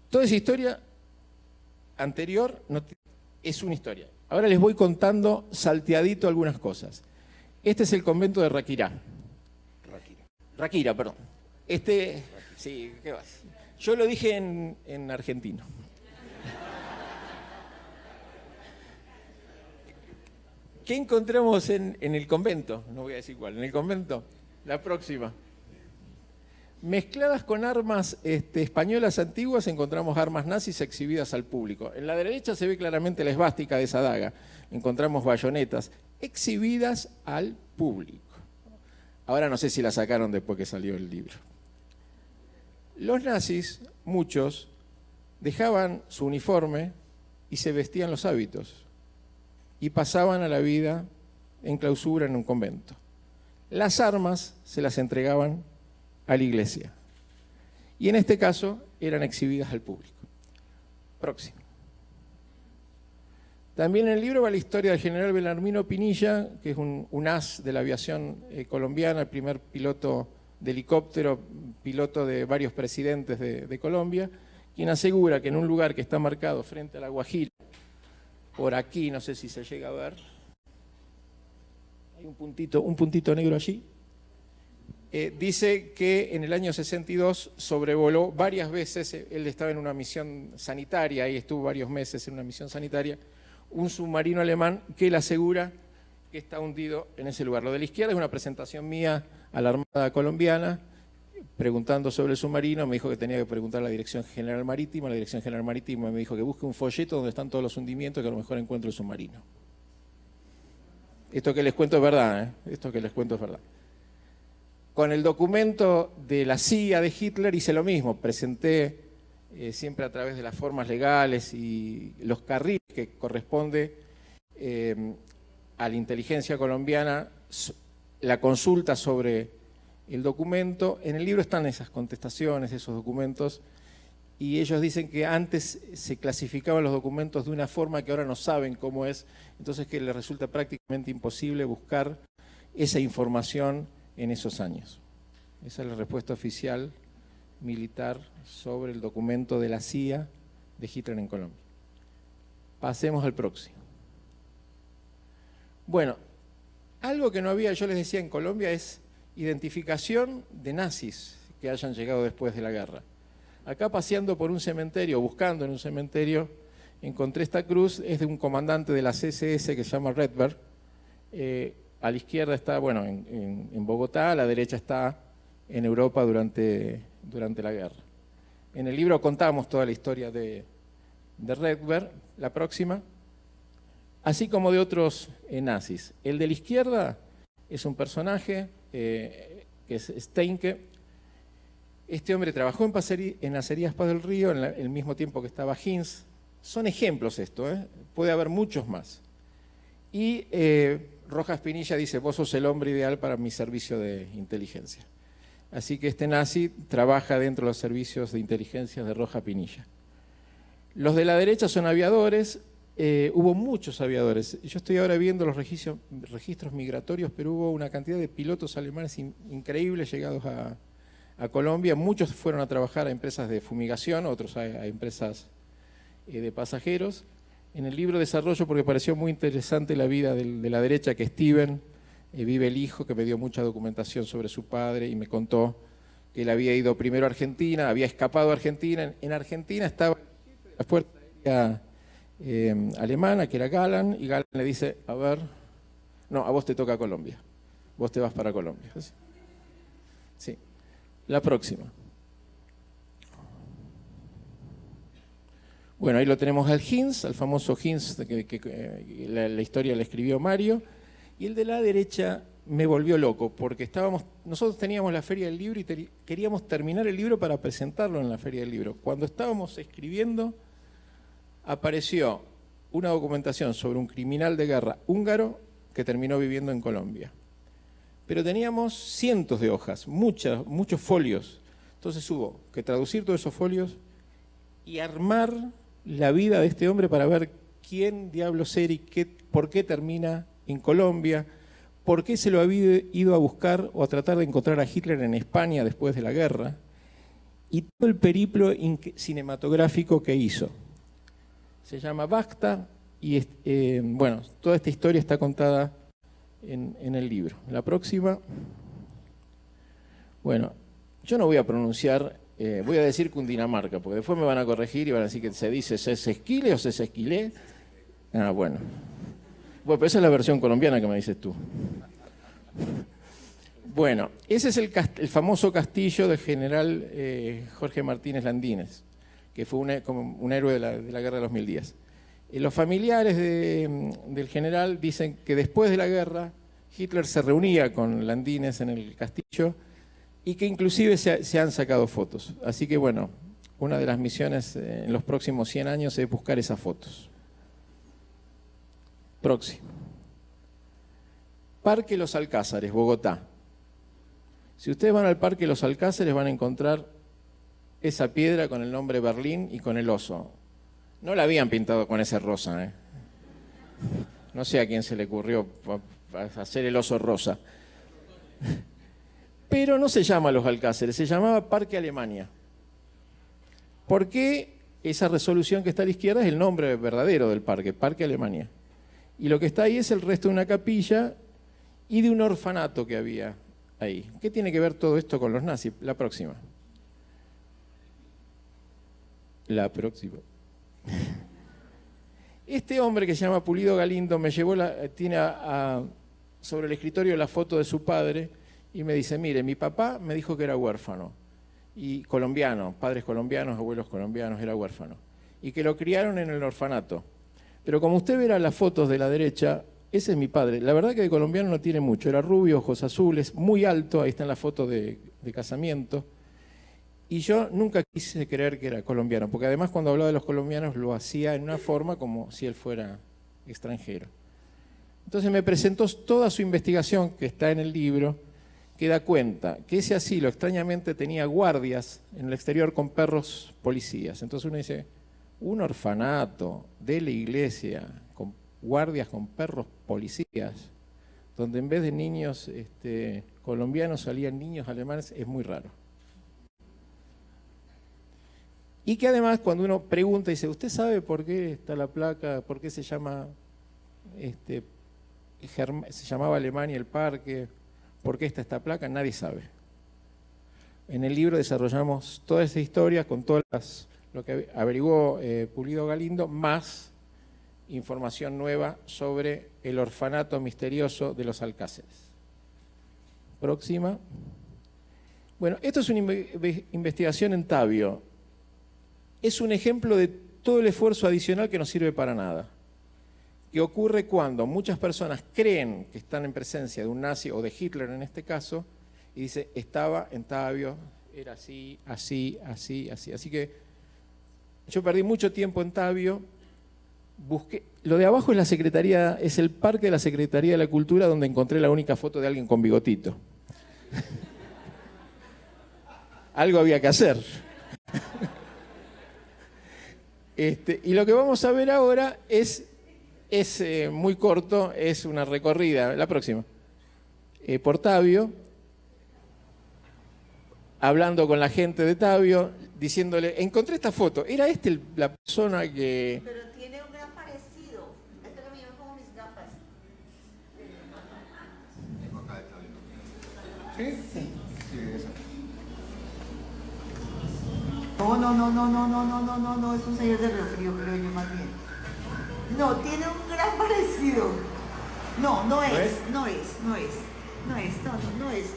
Toda esa historia anterior es una historia. Ahora les voy contando salteadito algunas cosas. Este es el convento de Raquira. Raquira, perdón. Sí, ¿qué vas? Yo lo dije en argentino. ¿Qué encontramos en el convento? No voy a decir cuál. En el convento, la próxima. Mezcladas con armas españolas antiguas, encontramos armas nazis exhibidas al público. En la derecha se ve claramente la esvástica de esa daga. Encontramos bayonetas exhibidas al público. Ahora no sé si la sacaron después que salió el libro. Los nazis, muchos, dejaban su uniforme y se vestían los hábitos y pasaban a la vida en clausura en un convento. Las armas se las entregaban a la iglesia y en este caso eran exhibidas al público. Próximo. También en el libro va la historia del general Belarmino Pinilla, que es un as de la aviación colombiana, el primer piloto de helicóptero, piloto de varios presidentes de Colombia, quien asegura que en un lugar que está marcado frente a la Guajira, por aquí, no sé si se llega a ver, hay un puntito negro allí, dice que en el año 62 sobrevoló varias veces, él estaba en una misión sanitaria, y estuvo varios meses en una misión sanitaria, un submarino alemán que él asegura que está hundido en ese lugar. Lo de la izquierda es una presentación mía a la Armada colombiana, preguntando sobre el submarino. Me dijo que tenía que preguntar a la Dirección General Marítima. La Dirección General Marítima me dijo que busque un folleto donde están todos los hundimientos, que a lo mejor encuentro el submarino. Esto que les cuento es verdad, ¿eh? Esto que les cuento es verdad. Con el documento de la CIA de Hitler hice lo mismo. Presenté siempre a través de las formas legales y los carriles que corresponde a la inteligencia colombiana la consulta sobre el documento. En el libro están esas contestaciones, esos documentos, y ellos dicen que antes se clasificaban los documentos de una forma que ahora no saben cómo es, entonces que les resulta prácticamente imposible buscar esa información en esos años. Esa es la respuesta oficial militar sobre el documento de la CIA de Hitler en Colombia. Pasemos al próximo. Bueno, algo que no había, yo les decía, en Colombia es identificación de nazis que hayan llegado después de la guerra. Acá paseando por un cementerio, buscando en un cementerio, encontré esta cruz, es de un comandante de la CSS que se llama Redberg. A la izquierda está, bueno, en Bogotá, a la derecha está en Europa durante la guerra. En el libro contamos toda la historia de Redberg, la próxima, así como de otros nazis. El de la izquierda es un personaje que es Steinke. Este hombre trabajó en Acerías Paz del Río en el mismo tiempo que estaba Hinz. Son ejemplos esto, ¿eh? Puede haber muchos más. Y Rojas Pinilla dice, vos sos el hombre ideal para mi servicio de inteligencia. Así que este nazi trabaja dentro de los servicios de inteligencia de Rojas Pinilla. Los de la derecha son aviadores. Hubo muchos aviadores. Yo estoy ahora viendo los registros migratorios, pero hubo una cantidad de pilotos alemanes increíbles llegados a Colombia. Muchos fueron a trabajar a empresas de fumigación, otros a empresas de pasajeros. En el libro desarrollo, porque pareció muy interesante la vida de la derecha, que Steven vive el hijo, que me dio mucha documentación sobre su padre y me contó que él había ido primero a Argentina, había escapado a Argentina. En Argentina estaba la Fuerza Aérea alemana, que era Galan, y Galan le dice, a ver, no, a vos te toca Colombia, vos te vas para Colombia. Sí. La próxima. Bueno, ahí lo tenemos al Hinz, al famoso Hinz, que la historia la escribió Mario, y el de la derecha me volvió loco, porque nosotros teníamos la Feria del Libro y queríamos terminar el libro para presentarlo en la Feria del Libro. Cuando estábamos escribiendo, apareció una documentación sobre un criminal de guerra húngaro que terminó viviendo en Colombia. Pero teníamos cientos de hojas, muchos folios. Entonces hubo que traducir todos esos folios y armar la vida de este hombre para ver quién diablos era y por qué termina en Colombia, por qué se lo había ido a buscar o a tratar de encontrar a Hitler en España después de la guerra. y todo el periplo cinematográfico que hizo. Se llama Bacta y bueno, toda esta historia está contada en el libro. La próxima. Bueno, yo no voy a pronunciar, voy a decir Cundinamarca, porque después me van a corregir y van a decir que se dice Sesesquile o Sesesquilé. Ah, bueno. Bueno, pero esa es la versión colombiana que me dices tú. Bueno, ese es el famoso castillo del general Jorge Martínez Landines, que fue como un héroe de la Guerra de los 1000 días. Los familiares del general dicen que después de la guerra Hitler se reunía con Landines en el castillo y que inclusive se han sacado fotos. Así que bueno, una de las misiones en los próximos 100 años es buscar esas fotos. Próximo. Parque Los Alcázares, Bogotá. Si ustedes van al Parque Los Alcázares van a encontrar esa piedra con el nombre Berlín y con el oso. No la habían pintado con ese rosa, ¿eh? No sé a quién se le ocurrió hacer el oso rosa. Pero no se llama Los Alcázares, se llamaba Parque Alemania. ¿Por qué esa resolución que está a la izquierda es el nombre verdadero del parque, Parque Alemania? Y lo que está ahí es el resto de una capilla y de un orfanato que había ahí. ¿Qué tiene que ver todo esto con los nazis? La próxima. La próxima. Este hombre que se llama Pulido Galindo me llevó, tiene sobre el escritorio la foto de su padre y me dice, mire, mi papá me dijo que era huérfano, y colombiano, padres colombianos, abuelos colombianos, era huérfano, y que lo criaron en el orfanato. Pero como usted verá las fotos de la derecha, ese es mi padre. La verdad que de colombiano no tiene mucho, era rubio, ojos azules, muy alto, ahí está en la foto de casamiento. Y yo nunca quise creer que era colombiano, porque además cuando hablaba de los colombianos lo hacía en una forma como si él fuera extranjero. Entonces me presentó toda su investigación, que está en el libro, que da cuenta que ese asilo extrañamente tenía guardias en el exterior con perros policías. Entonces uno dice, un orfanato de la iglesia con guardias con perros policías, donde en vez de niños colombianos salían niños alemanes, es muy raro. Y que además cuando uno pregunta y dice, ¿usted sabe por qué está la placa, por qué se llama, se llamaba Alemania el parque, por qué está esta placa? Nadie sabe. En el libro desarrollamos toda esa historia con todas lo que averiguó Pulido Galindo, más información nueva sobre el orfanato misterioso de los Alcázares. Próxima. Bueno, esto es una investigación en Tabio. Es un ejemplo de todo el esfuerzo adicional que no sirve para nada. Que ocurre cuando muchas personas creen que están en presencia de un nazi o de Hitler en este caso, y dice, estaba en Tabio, era así, así, así, así. Así que yo perdí mucho tiempo en Tabio, busqué. Lo de abajo es la Secretaría, es el parque de la Secretaría de la Cultura, donde encontré la única foto de alguien con bigotito. Algo había que hacer. Y lo que vamos a ver ahora es muy corto, es una recorrida, la próxima, por Tabio, hablando con la gente de Tabio, diciéndole, encontré esta foto, ¿era la persona que...? Pero tiene un gran parecido, espérame, yo pongo mis gafas. ¿Sí? Sí. Sí, esa. No, es un señor de Rocío, creo yo más bien. No, tiene un gran parecido. No es.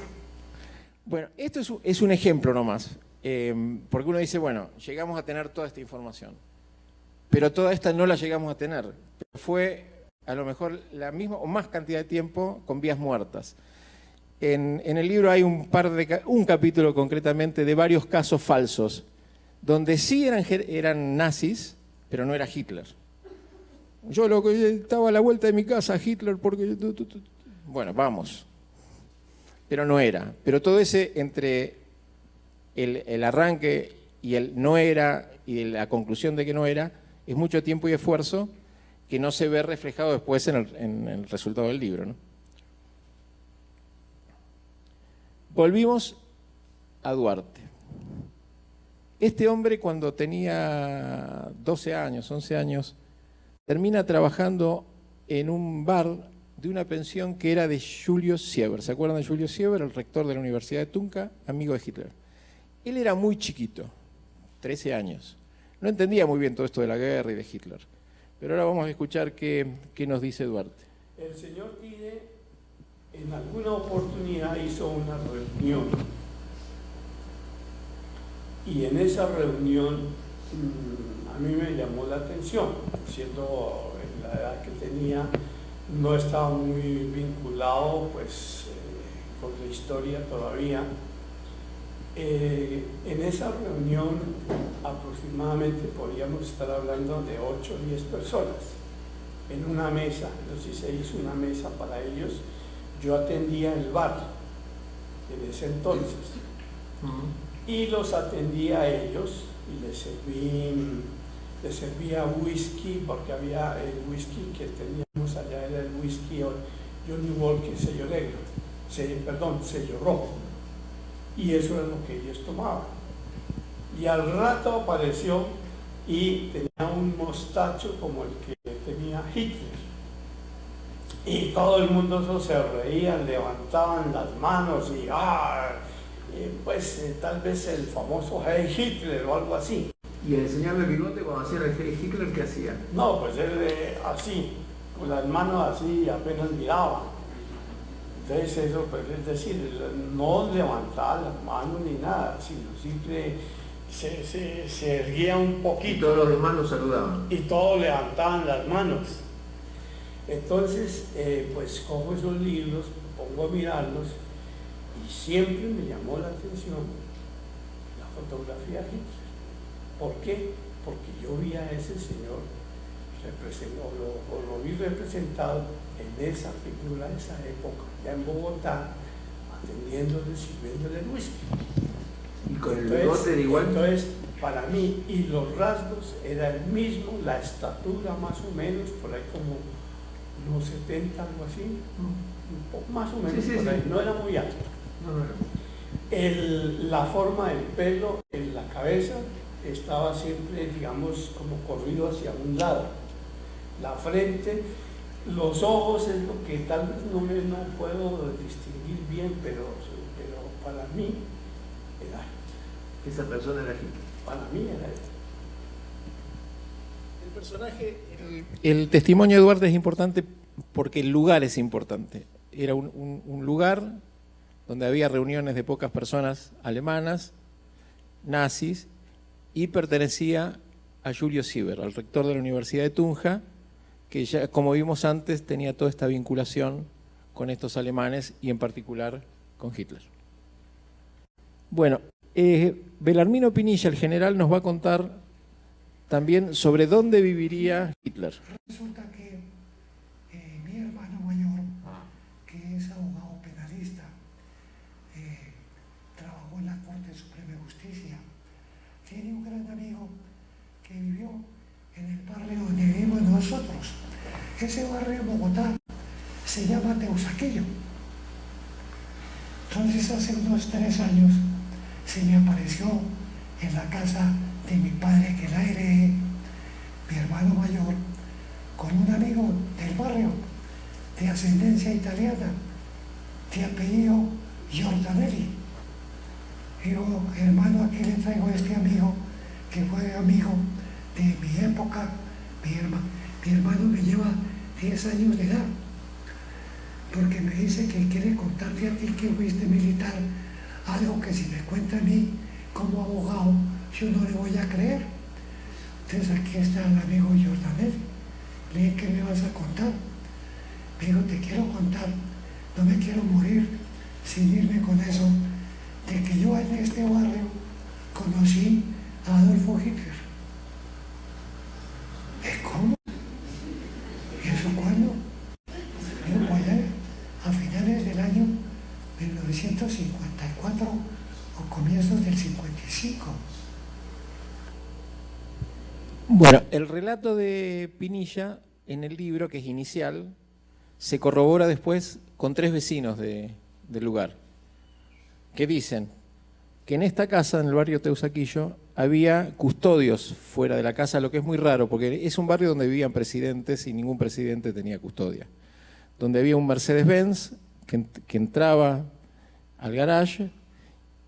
Bueno, esto es un ejemplo nomás, porque uno dice, bueno, llegamos a tener toda esta información, pero toda esta no la llegamos a tener. Fue a lo mejor la misma o más cantidad de tiempo con vías muertas. En el libro hay un capítulo concretamente de varios casos falsos, donde sí eran nazis, pero no era Hitler. Yo estaba a la vuelta de mi casa, Hitler, porque... Bueno, vamos. Pero no era. Pero todo ese entre el arranque y el no era, y la conclusión de que no era, es mucho tiempo y esfuerzo que no se ve reflejado después en el resultado del libro, ¿no? Volvimos a Duarte. Este hombre, cuando tenía 12 años, 11 años, termina trabajando en un bar de una pensión que era de Julius Sieber. ¿Se acuerdan de Julius Sieber, el rector de la Universidad de Tunca, amigo de Hitler? Él era muy chiquito, 13 años. No entendía muy bien todo esto de la guerra y de Hitler. Pero ahora vamos a escuchar qué nos dice Duarte. El señor Tide en alguna oportunidad hizo una reunión. Y en esa reunión a mí me llamó la atención, siendo en la edad que tenía, no estaba muy vinculado pues, con la historia todavía. En esa reunión aproximadamente podíamos estar hablando de 8 o 10 personas en una mesa. Entonces se hizo una mesa para ellos. Yo atendía el bar en ese entonces y los atendía a ellos y les servía whisky, porque había el whisky que teníamos allá, era el whisky Johnny Walker sello negro, sello rojo, y eso era lo que ellos tomaban. Y al rato apareció y tenía un mostacho como el que tenía Hitler, y todo el mundo se reían, levantaban las manos y tal vez el famoso Heil Hitler o algo así. ¿Y el señor de bigote cuando hacía el Heil Hitler qué hacía? No, pues él así, con las manos así, apenas miraba. Entonces eso, pues, es decir, no levantaba las manos ni nada, sino simple se erguía un poquito. Y todos los demás lo saludaban. Y todos levantaban las manos. Entonces, pues cojo esos libros, pongo a mirarlos, y siempre me llamó la atención la fotografía de Hitler. ¿Por qué? Porque yo vi a ese señor, lo vi representado en esa figura de esa época, ya en Bogotá, atendiéndole, sirviéndole el whisky. ¿Y con el bigote de igual? Entonces, para mí, y los rasgos era el mismo, la estatura más o menos, por ahí como unos 70, algo así, un poco más o menos, sí, por ahí, sí. no era muy alto. No. La forma del pelo en la cabeza estaba siempre, digamos, como corrido hacia un lado. La frente, los ojos es lo que tal vez no puedo distinguir bien, pero para mí era esa persona era Hitler. Para mí era él. El personaje, el testimonio de Duarte es importante porque el lugar es importante. Era un lugar donde había reuniones de pocas personas alemanas, nazis, y pertenecía a Julius Sieber, al rector de la Universidad de Tunja, que ya, como vimos antes, tenía toda esta vinculación con estos alemanes y en particular con Hitler. Bueno, Belarmino Pinilla, el general, nos va a contar también sobre dónde viviría Hitler. Resulta que mi hermano mayor, que es abogado penalista, trabajó en la Corte Suprema de Justicia. Tiene un gran amigo que vivió en el barrio donde vivimos nosotros. Ese barrio en Bogotá se llama Teusaquillo. Entonces hace unos 3 años se me apareció en la casa de mi padre, que la heredé, mi hermano mayor, con un amigo del barrio de ascendencia italiana, de apellido Giordanelli. Digo, hermano, aquí le traigo a este amigo que fue amigo de mi época. Mi hermano me lleva 10 años de edad, porque me dice que quiere contarte a ti que fuiste militar algo que si me cuenta a mí como abogado yo no le voy a creer. Entonces aquí está el amigo Giordanelli. Le dije, ¿qué me vas a contar? Me dijo, te quiero contar, no me quiero morir sin irme con eso, de que yo en este barrio conocí a Adolfo Hitler. ¿Cómo? ¿Y eso cuándo? Digo, pues a finales del año 1954 o comienzos del 55. Bueno, el relato de Pinilla en el libro, que es inicial, se corrobora después con 3 vecinos del lugar, que dicen que en esta casa, en el barrio Teusaquillo, había custodios fuera de la casa, lo que es muy raro, porque es un barrio donde vivían presidentes y ningún presidente tenía custodia. Donde había un Mercedes-Benz que entraba al garage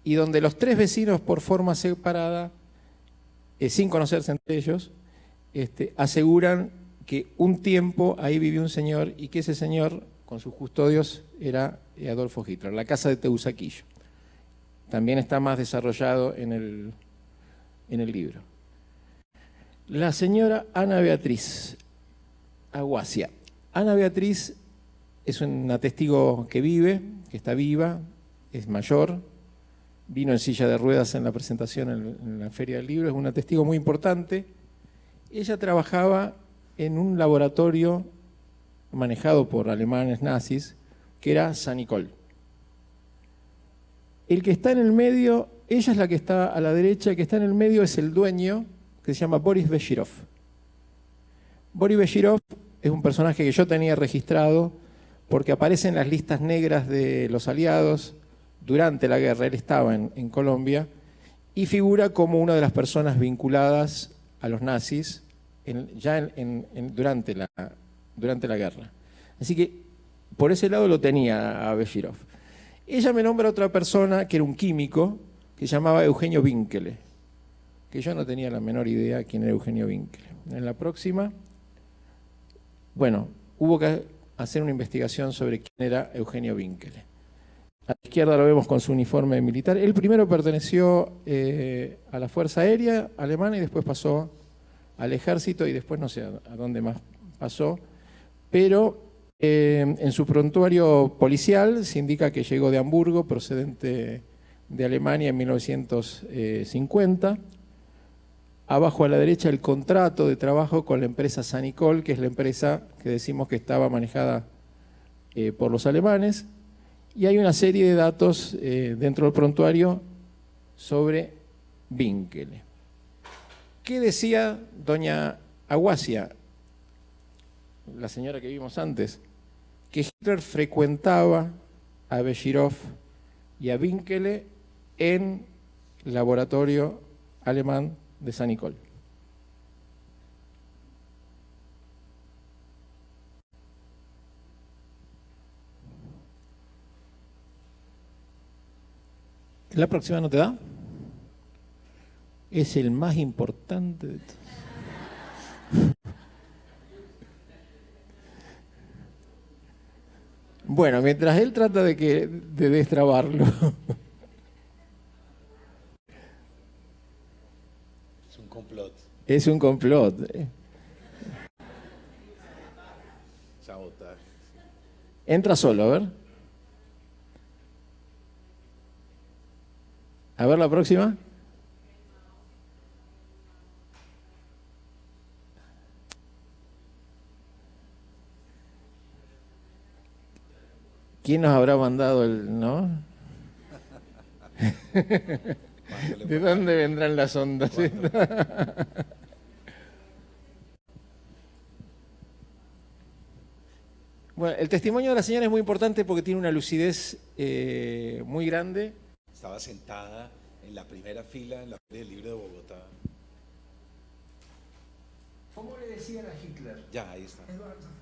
y donde los 3 vecinos por forma separada, sin conocerse entre ellos, aseguran que un tiempo ahí vivió un señor y que ese señor con sus custodios era Adolfo Hitler, la casa de Teusaquillo. También está más desarrollado en el libro. La señora Ana Beatriz Aguasia. Ana Beatriz es una testigo que vive, que está viva, es mayor, vino en silla de ruedas en la presentación en la Feria del Libro, es una testigo muy importante. Ella trabajaba en un laboratorio manejado por alemanes nazis, que era Sanicol. El que está en el medio, ella es la que está a la derecha, el que está en el medio es el dueño, que se llama Boris Beshirov. Boris Beshirov es un personaje que yo tenía registrado porque aparece en las listas negras de los aliados durante la guerra. Él estaba en Colombia y figura como una de las personas vinculadas a los nazis durante la guerra. Así que por ese lado lo tenía a Beshirov. Ella me nombra a otra persona que era un químico que se llamaba Eugenio Winkele, que yo no tenía la menor idea quién era Eugenio Winkele. En la próxima, bueno, hubo que hacer una investigación sobre quién era Eugenio Winkele. A la izquierda lo vemos con su uniforme militar. Él primero perteneció a la Fuerza Aérea Alemana y después pasó al ejército y después no sé a dónde más pasó, pero en su prontuario policial se indica que llegó de Hamburgo, procedente de Alemania en 1950. Abajo a la derecha el contrato de trabajo con la empresa Sanicol, que es la empresa que decimos que estaba manejada por los alemanes. Y hay una serie de datos dentro del prontuario sobre Winkele. ¿Qué decía doña Aguasia, la señora que vimos antes? Que Hitler frecuentaba a Beshirov y a Winkele en el laboratorio alemán de Sanicol. ¿La próxima no te da? Es el más importante de todos. Bueno, mientras él trata de destrabarlo. Es un complot. Es un complot. Sabotaje. Entra solo, a ver. A ver la próxima. ¿Quién nos habrá mandado el, no? ¿De dónde vendrán las ondas? Bueno, el testimonio de la señora es muy importante porque tiene una lucidez muy grande. Estaba sentada en la primera fila en la Feria del Libro de Bogotá. ¿Cómo le decían a Hitler? Ya, ahí está. Eduardo.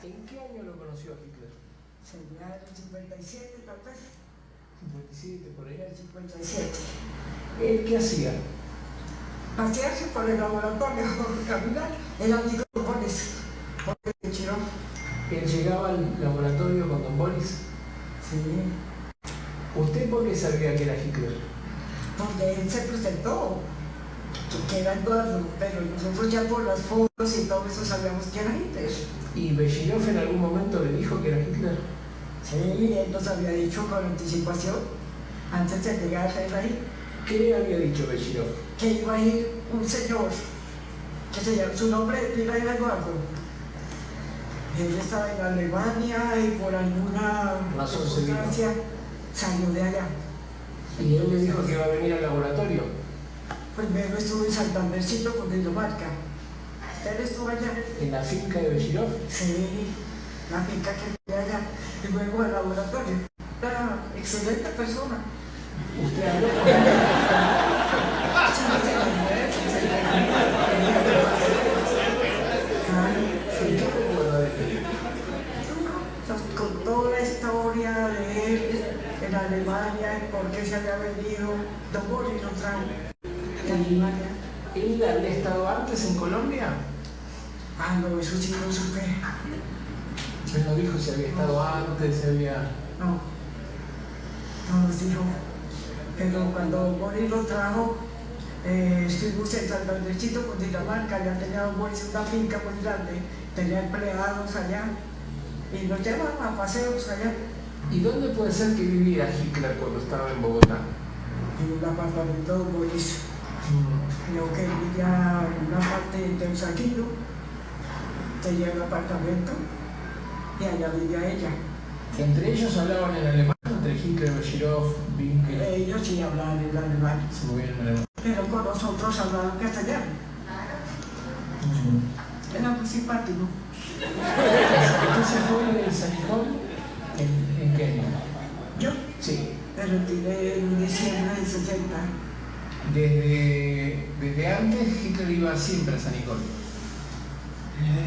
¿En qué año lo conoció a Hitler? Sería el 57, tal vez. 57, por ahí. El 57. ¿Él qué hacía? Pasearse por el laboratorio, caminar, eran Don Boris. Él llegaba al laboratorio con Don Boris. Sí. ¿Usted por qué sabía que era Hitler? Porque él se presentó, que era Eduardo, pero nosotros ya por las fotos y todo eso sabíamos que era Hitler. ¿Y Beshirov en algún momento le dijo que era Hitler? Sí, él nos había dicho con anticipación, antes de llegar a él ahí. ¿Qué le había dicho Beshirov? Que iba a ir un señor, que se llama, su nombre era Eduardo. Él estaba en Alemania y por alguna circunstancia salió de allá. ¿Y él le dijo que iba a venir al laboratorio? Primero estuvo en Santandercito con Dinamarca. Él estuvo allá. ¿En la finca de Beshirov? Sí, la finca que vivía allá. Y luego al laboratorio. Era excelente persona. Usted habló con toda la historia de él en Alemania, y por qué se había venido, Don Boris lo trajo de Alemania. ¿Él había estado antes en Colombia? Ah, no, eso sí no supe. Él no dijo si había estado antes, si había... No, no nos dijo. Pero cuando Boris lo trajo, estuvimos en San Andresito, Cundinamarca, ya tenía Don Boris una finca muy grande, tenía empleados allá, y nos llevaban a paseos allá. ¿Y dónde puede ser que vivía Hitler cuando estaba en Bogotá? En un apartamento de Boris. Creo que vivía en una parte de Usaquillo, tenía un apartamento, y allá vivía ella. ¿Entre ellos hablaban en alemán? ¿Entre Hitler, Bashirov, Winkel? Ellos sí hablaban en alemán. Se movían en alemán. Pero con nosotros hablaban castellano. Era muy simpático. ¿Entonces fue de San Nicolás? ¿En qué año? ¿Yo? Sí. Me retiré en diciembre del 60. Desde antes Hitler iba siempre a San Nicolás.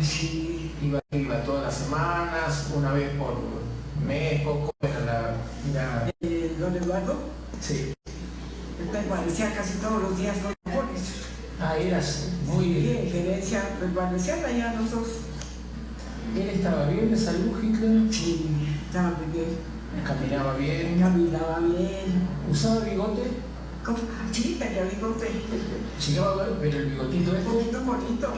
Sí. Iba todas las semanas, una vez por mes, poco, era ¿Don Eduardo? Sí. Permanecía casi todos los días con Boris. Ah, eras muy... Sí, en gerencia, permanecían allá los dos. ¿Él estaba bien de salud, Hitler? Sí, estaba muy bien. ¿Caminaba bien? Caminaba bien. ¿Usaba bigote? ¿Cómo? Sí, tenía bigote. Llegaba a ver, pero el bigotito Un poquito bonito.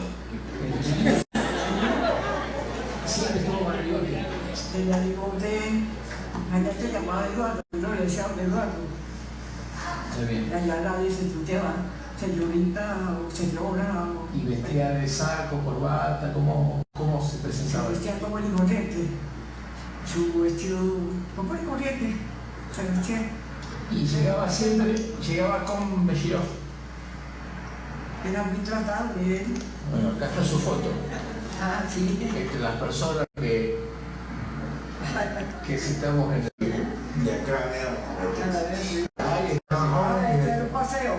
Siempre estuvo con el bigote. Tenía bigote. Allá se llamaba Eduardo, no le decía Don Eduardo. Está bien. Allá nadie se tuteaba, señorita o señora. ¿Y vestía de saco, corbata? ¿Cómo se presentaba? Vestía como el corriente. Su vestido como el corriente. Se vestía. Y llegaba con Bashirov. Era muy tratable él. Bueno, acá está su foto. Ah, sí. Las personas que citamos en el... De acá, ahí está. En un paseo.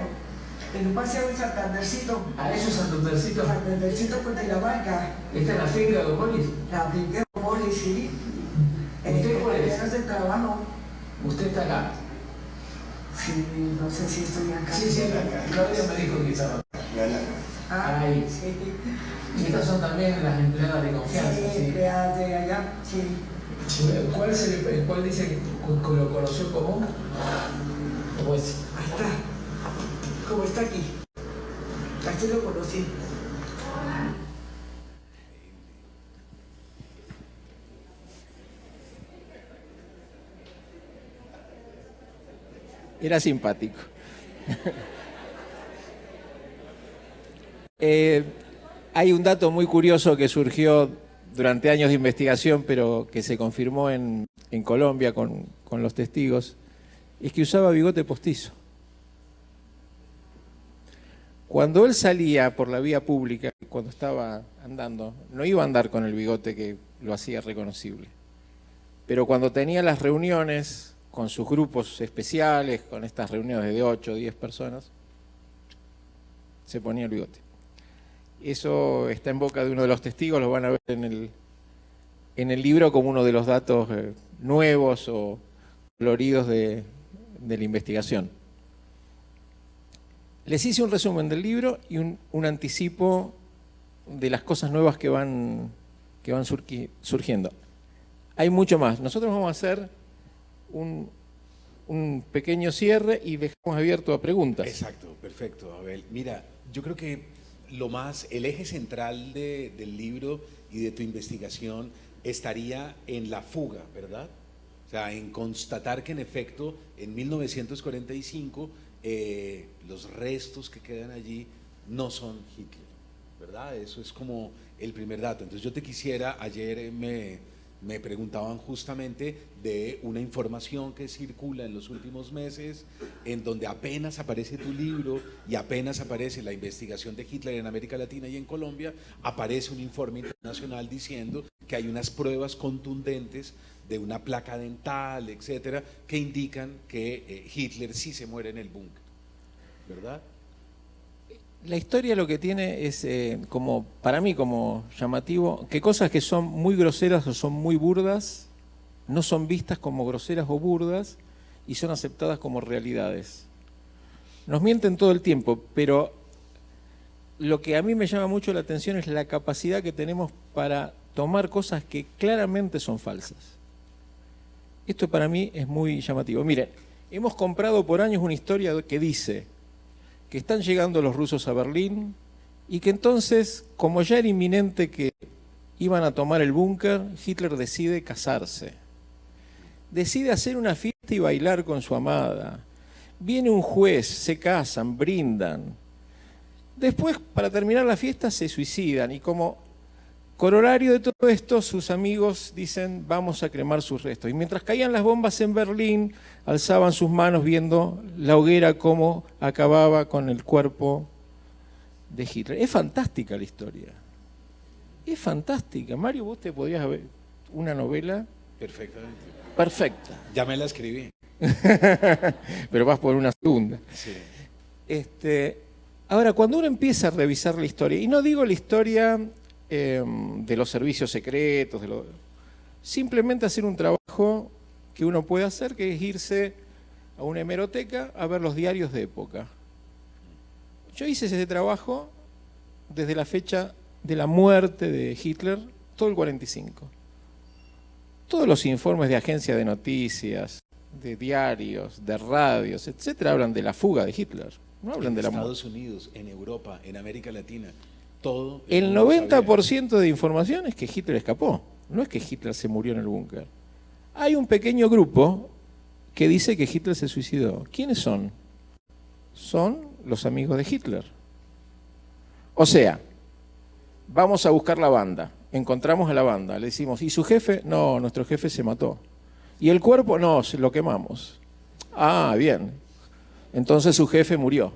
En un paseo en Santandercito. ¿A eso es Santandercito? Santandercito con Dinamarca. ¿Esta es la finca de Boris? La finca de Boris, sí. ¿Usted cuál es? De trabajo. ¿Usted está acá? Sí, no sé si estoy acá. Sí, Claudia me dijo que estaba. Ah, ahí. Sí. Y estas son también las empleadas de confianza. Sí, empleadas de allá, sí. ¿Cuál dice que lo conoció como? ¿Cómo es? Como está aquí. Aquí lo conocí. Era simpático. Hay un dato muy curioso que surgió durante años de investigación, pero que se confirmó en Colombia con los testigos, es que usaba bigote postizo. Cuando él salía por la vía pública, cuando estaba andando, no iba a andar con el bigote que lo hacía reconocible. Pero cuando tenía las reuniones con sus grupos especiales, con estas reuniones de 8 o 10 personas, se ponía el bigote. Eso está en boca de uno de los testigos, lo van a ver en el libro como uno de los datos nuevos o coloridos de la investigación. Les hice un resumen del libro y un anticipo de las cosas nuevas que van surgiendo. Hay mucho más. Nosotros vamos a hacer un pequeño cierre y dejamos abierto a preguntas. Exacto, perfecto, Abel. Mira, yo creo que el eje central del libro y de tu investigación estaría en la fuga, ¿verdad? O sea, en constatar que en efecto en 1945 los restos que quedan allí no son Hitler, ¿verdad? Eso es como el primer dato. Entonces yo te quisiera, ayer me Me preguntaban justamente de una información que circula en los últimos meses, en donde apenas aparece tu libro y apenas aparece la investigación de Hitler en América Latina y en Colombia, aparece un informe internacional diciendo que hay unas pruebas contundentes de una placa dental, etcétera, que indican que Hitler sí se muere en el búnker, ¿verdad? La historia lo que tiene es, como para mí, como llamativo, que cosas que son muy groseras o son muy burdas, no son vistas como groseras o burdas y son aceptadas como realidades. Nos mienten todo el tiempo, pero lo que a mí me llama mucho la atención es la capacidad que tenemos para tomar cosas que claramente son falsas. Esto para mí es muy llamativo. Miren, hemos comprado por años una historia que dice que están llegando los rusos a Berlín y que entonces, como ya era inminente que iban a tomar el búnker, Hitler decide casarse. Decide hacer una fiesta y bailar con su amada. Viene un juez, se casan, brindan. Después, para terminar la fiesta, se suicidan y como corolario de todo esto, sus amigos dicen, vamos a cremar sus restos. Y mientras caían las bombas en Berlín, alzaban sus manos viendo la hoguera cómo acababa con el cuerpo de Hitler. Es fantástica la historia. Es fantástica. Mario, vos te podías ver una novela Perfectamente. perfecta. Ya me la escribí. Pero vas por una segunda. Sí. Ahora, cuando uno empieza a revisar la historia, y no digo la historia de los servicios secretos, simplemente hacer un trabajo que uno puede hacer, que es irse a una hemeroteca a ver los diarios de época. Yo hice ese trabajo desde la fecha de la muerte de Hitler, todo el 45. Todos los informes de agencias de noticias, de diarios, de radios, etcétera, hablan de la fuga de Hitler. No hablan de la muerte. En Estados Unidos, en Europa, en América Latina, todo. El 90% de información es que Hitler escapó, no es que Hitler se murió en el búnker. Hay un pequeño grupo que dice que Hitler se suicidó. ¿Quiénes son? Son los amigos de Hitler. O sea, vamos a buscar la banda, encontramos a la banda, le decimos, ¿y su jefe? No, nuestro jefe se mató. ¿Y el cuerpo? No, lo quemamos. Ah, bien. Entonces su jefe murió.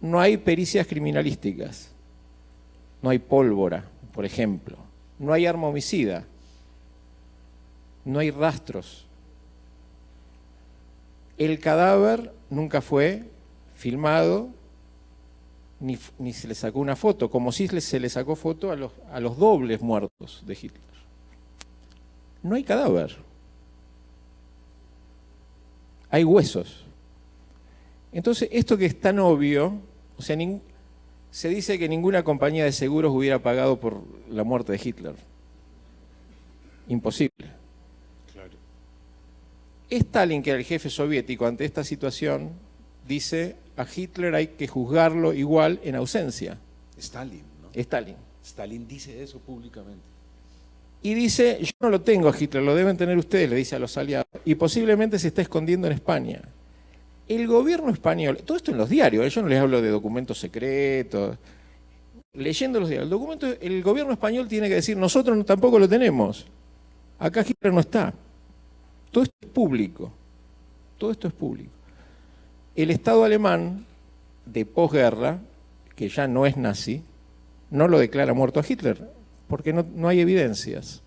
No hay pericias criminalísticas, no hay pólvora, por ejemplo, no hay arma homicida, no hay rastros. El cadáver nunca fue filmado, ni se le sacó una foto, como si se le sacó foto a los dobles muertos de Hitler. No hay cadáver, hay huesos. Entonces, esto que es tan obvio, o sea, se dice que ninguna compañía de seguros hubiera pagado por la muerte de Hitler. Imposible. Claro. Stalin, que era el jefe soviético ante esta situación, dice, a Hitler hay que juzgarlo igual en ausencia. Stalin, ¿no? Stalin. Stalin dice eso públicamente. Y dice, yo no lo tengo a Hitler, lo deben tener ustedes, le dice a los aliados, y posiblemente se está escondiendo en España. El gobierno español, todo esto en los diarios, yo no les hablo de documentos secretos, leyendo los diarios, el gobierno español tiene que decir, nosotros tampoco lo tenemos, acá Hitler no está. Todo esto es público, todo esto es público. El Estado alemán de posguerra, que ya no es nazi, no lo declara muerto a Hitler, porque no hay evidencias.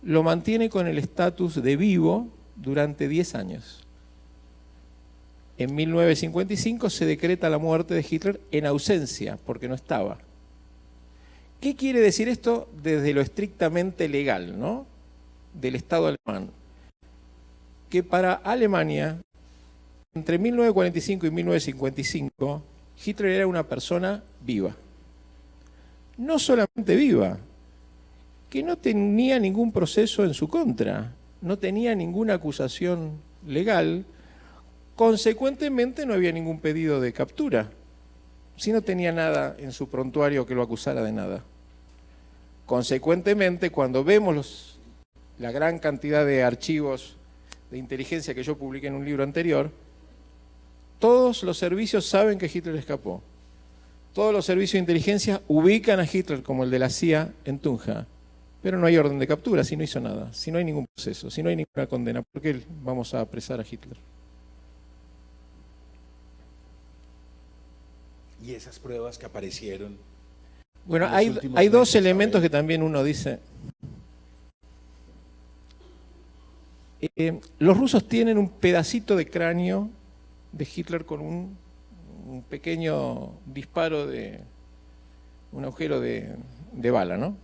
Lo mantiene con el estatus de vivo durante 10 años. En 1955 se decreta la muerte de Hitler en ausencia, porque no estaba. ¿Qué quiere decir esto desde lo estrictamente legal, ¿no? Del Estado alemán? Que para Alemania, entre 1945 y 1955, Hitler era una persona viva. No solamente viva, que no tenía ningún proceso en su contra, no tenía ninguna acusación legal. Consecuentemente no había ningún pedido de captura, si no tenía nada en su prontuario que lo acusara de nada. Consecuentemente, cuando vemos la gran cantidad de archivos de inteligencia que yo publiqué en un libro anterior, todos los servicios saben que Hitler escapó. Todos los servicios de inteligencia ubican a Hitler como el de la CIA en Tunja, pero no hay orden de captura, si no hizo nada, si no hay ningún proceso, si no hay ninguna condena. ¿Por qué vamos a apresar a Hitler? Y esas pruebas que aparecieron. Bueno, en los últimos hay dos meses, elementos Abel. que también uno dice. Los rusos tienen un pedacito de cráneo de Hitler con un pequeño disparo de un agujero de bala, ¿no?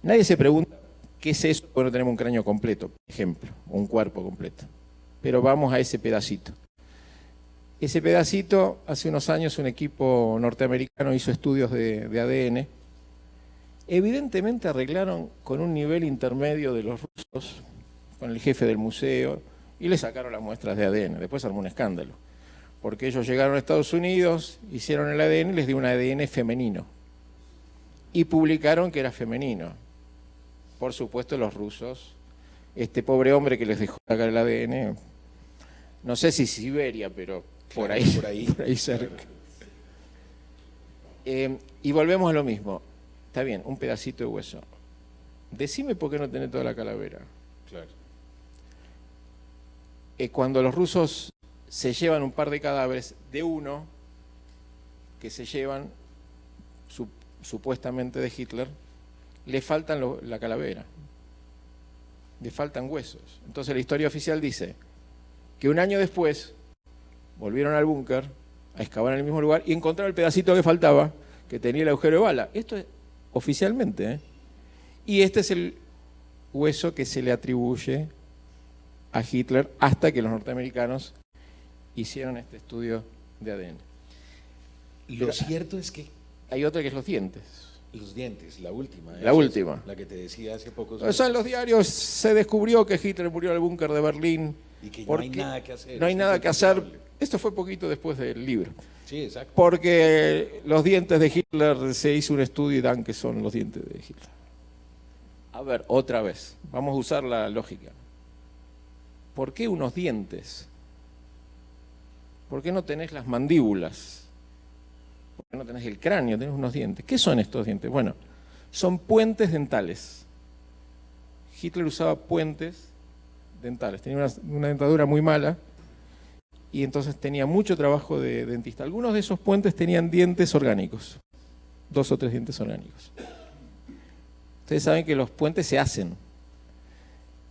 Nadie se pregunta qué es eso cuando tenemos un cráneo completo, por ejemplo, o un cuerpo completo. Pero vamos a ese pedacito. Ese pedacito, hace unos años un equipo norteamericano hizo estudios de ADN. Evidentemente arreglaron con un nivel intermedio de los rusos, con el jefe del museo, y le sacaron las muestras de ADN. Después armó un escándalo, porque ellos llegaron a Estados Unidos, hicieron el ADN y les dio un ADN femenino. Y publicaron que era femenino. Por supuesto los rusos, este pobre hombre que les dejó sacar el ADN, no sé si Siberia, pero por ahí cerca. Y volvemos a lo mismo. Está bien, un pedacito de hueso. Decime por qué no tenés toda la calavera. Claro. Cuando los rusos se llevan un par de cadáveres de uno que se llevan supuestamente de Hitler, le faltan la calavera, le faltan huesos. Entonces la historia oficial dice que un año después volvieron al búnker a excavar en el mismo lugar y encontraron el pedacito que faltaba, que tenía el agujero de bala. Esto es oficialmente, ¿eh? Y este es el hueso que se le atribuye a Hitler hasta que los norteamericanos hicieron este estudio de ADN. Lo cierto es que hay otra que es los dientes. Los dientes, la última. La última. La que te decía hace pocos O sea, en los diarios se descubrió que Hitler murió en el búnker de Berlín. Y que no hay nada que hacer. No hay nada que hacer. Esto fue poquito después del libro. Sí, exacto. Porque los dientes de Hitler, se hizo un estudio y dan que son los dientes de Hitler. A ver, otra vez, vamos a usar la lógica. ¿Por qué unos dientes? ¿Por qué no tenés las mandíbulas? ¿Por qué no tenés el cráneo? Tenés unos dientes. ¿Qué son estos dientes? Bueno, son puentes dentales. Hitler usaba puentes dentales. Tenía una dentadura muy mala y entonces tenía mucho trabajo de dentista. Algunos de esos puentes tenían dientes orgánicos. 2 o 3 dientes orgánicos. Ustedes saben que los puentes se hacen.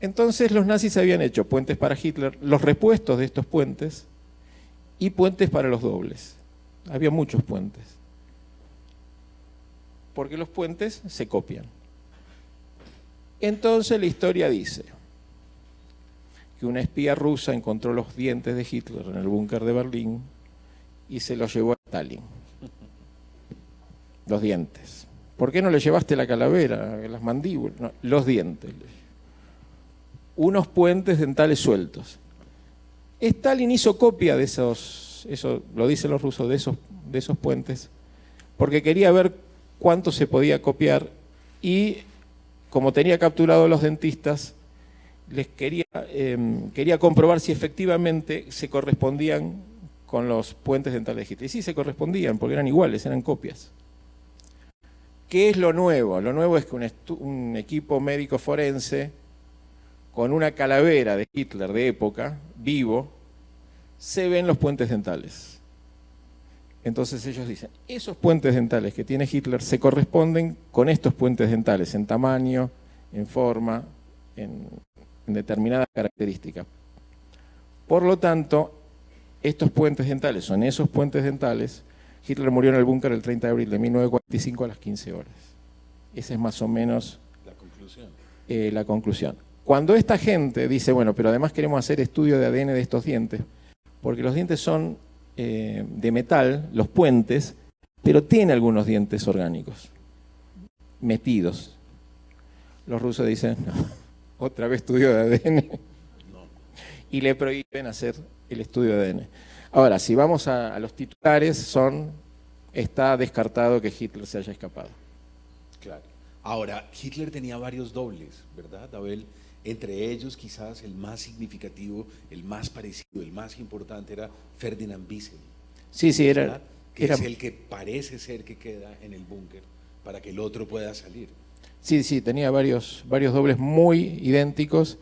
Entonces los nazis habían hecho puentes para Hitler, los repuestos de estos puentes y puentes para los dobles. Había muchos puentes. Porque los puentes se copian. Entonces la historia dice que una espía rusa encontró los dientes de Hitler en el búnker de Berlín y se los llevó a Stalin. Los dientes. ¿Por qué no le llevaste la calavera, las mandíbulas? No, los dientes. Unos puentes dentales sueltos. Stalin hizo copia de esos, eso lo dicen los rusos, de esos puentes, porque quería ver cuánto se podía copiar y como tenía capturado a los dentistas, les quería comprobar si efectivamente se correspondían con los puentes dentales de Hitler. Y sí se correspondían, porque eran iguales, eran copias. ¿Qué es lo nuevo? Lo nuevo es que un equipo médico forense con una calavera de Hitler de época, vivo, se ven los puentes dentales. Entonces ellos dicen, esos puentes dentales que tiene Hitler se corresponden con estos puentes dentales en tamaño, en forma, en determinadas características. Por lo tanto, estos puentes dentales son esos puentes dentales. Hitler murió en el búnker el 30 de abril de 1945 a las 15 horas. Esa es más o menos la conclusión. Cuando esta gente dice, bueno, pero además queremos hacer estudio de ADN de estos dientes, porque los dientes son de metal, los puentes, pero tiene algunos dientes orgánicos, metidos. Los rusos dicen, no, otra vez estudio de ADN. No. Y le prohíben hacer el estudio de ADN. Ahora, si vamos a los titulares, está descartado que Hitler se haya escapado. Claro. Ahora, Hitler tenía varios dobles, ¿verdad, Abel? Entre ellos, quizás el más significativo, el más parecido, el más importante era Ferdinand Wiesel. Sí, era que Era- es el que parece ser que queda en el búnker para que el otro pueda salir. Sí, sí, tenía varios dobles muy idénticos,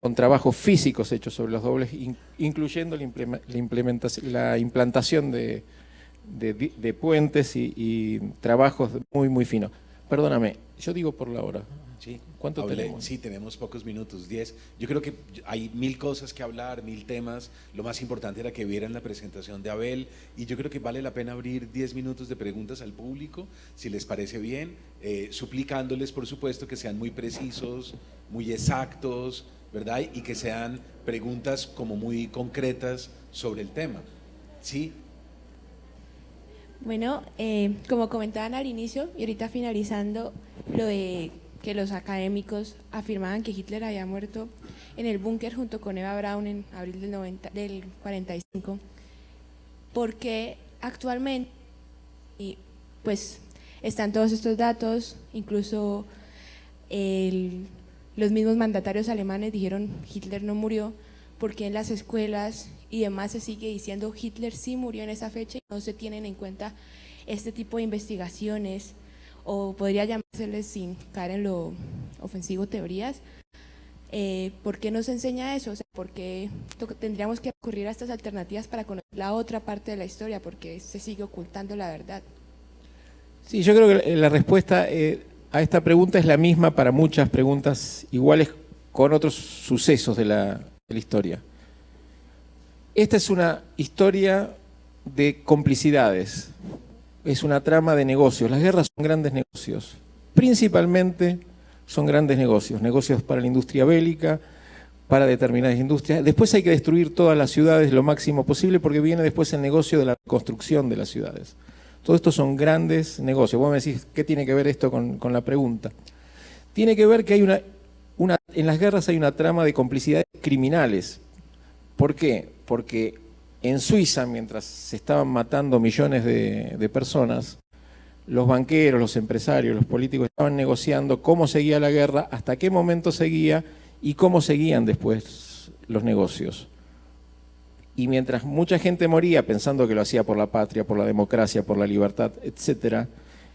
con trabajos físicos hechos sobre los dobles, incluyendo la implantación de puentes y trabajos muy finos. Perdóname, yo digo por la hora. Sí, ¿Cuánto tenemos? Sí, tenemos pocos minutos, 10. Yo creo que hay 1000 cosas que hablar, 1000 temas. Lo más importante era que vieran la presentación de Abel y yo creo que vale la pena abrir 10 minutos de preguntas al público, si les parece bien, suplicándoles, por supuesto, que sean muy precisos, muy exactos, ¿verdad? Y que sean preguntas como muy concretas sobre el tema. ¿Sí? Bueno, como comentaban al inicio y ahorita finalizando, lo de que los académicos afirmaban que Hitler había muerto en el búnker junto con Eva Braun en abril del 45, porque actualmente pues están todos estos datos, incluso los mismos mandatarios alemanes dijeron Hitler no murió, porque en las escuelas y demás se sigue diciendo Hitler sí murió en esa fecha y no se tienen en cuenta este tipo de investigaciones, o podría llamárseles, sin caer en lo ofensivo, teorías. ¿Por qué no se enseña eso? O sea, ¿por qué tendríamos que recurrir a estas alternativas para conocer la otra parte de la historia? Porque se sigue ocultando la verdad. Sí, yo creo que la respuesta a esta pregunta es la misma para muchas preguntas iguales con otros sucesos de la historia. Esta es una historia de complicidades, es una trama de negocios. Las guerras son grandes negocios, principalmente son grandes negocios, negocios para la industria bélica, para determinadas industrias. Después hay que destruir todas las ciudades lo máximo posible porque viene después el negocio de la construcción de las ciudades. Todo esto son grandes negocios. Vos me decís, ¿qué tiene que ver esto con la pregunta? Tiene que ver que hay en las guerras hay una trama de complicidades criminales. ¿Por qué? Porque en Suiza, mientras se estaban matando millones de personas, los banqueros, los empresarios, los políticos estaban negociando cómo seguía la guerra, hasta qué momento seguía y cómo seguían después los negocios. Y mientras mucha gente moría pensando que lo hacía por la patria, por la democracia, por la libertad, etc.,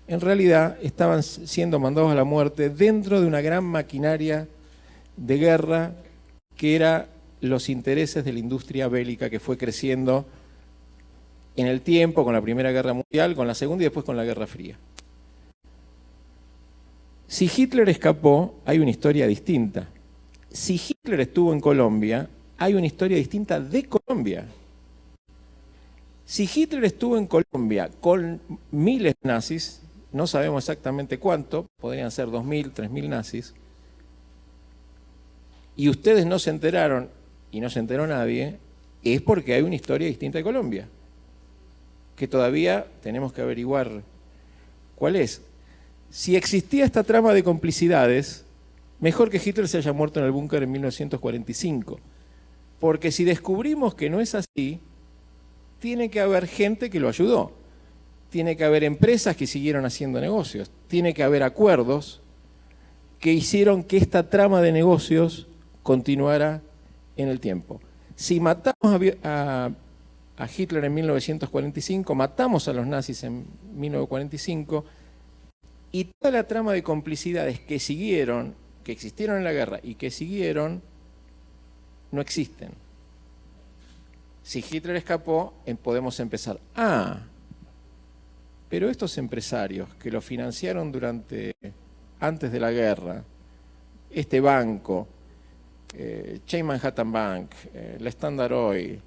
en realidad estaban siendo mandados a la muerte dentro de una gran maquinaria de guerra que era los intereses de la industria bélica que fue creciendo en el tiempo, con la Primera Guerra Mundial, con la Segunda y después con la Guerra Fría. Si Hitler escapó, hay una historia distinta. Si Hitler estuvo en Colombia, hay una historia distinta de Colombia. Si Hitler estuvo en Colombia con miles de nazis, no sabemos exactamente cuánto, podrían ser 2.000, 3.000 nazis, y ustedes no se enteraron, y no se enteró nadie, es porque hay una historia distinta de Colombia, que todavía tenemos que averiguar cuál es. Si existía esta trama de complicidades, mejor que Hitler se haya muerto en el búnker en 1945, porque si descubrimos que no es así, tiene que haber gente que lo ayudó, tiene que haber empresas que siguieron haciendo negocios, tiene que haber acuerdos que hicieron que esta trama de negocios continuara en el tiempo. Si matamos a Hitler en 1945, matamos a los nazis en 1945, y toda la trama de complicidades que siguieron, que existieron en la guerra y que siguieron, no existen. Si Hitler escapó, podemos empezar. Pero estos empresarios que lo financiaron antes de la guerra, este banco, Chase Manhattan Bank, la Standard Oil,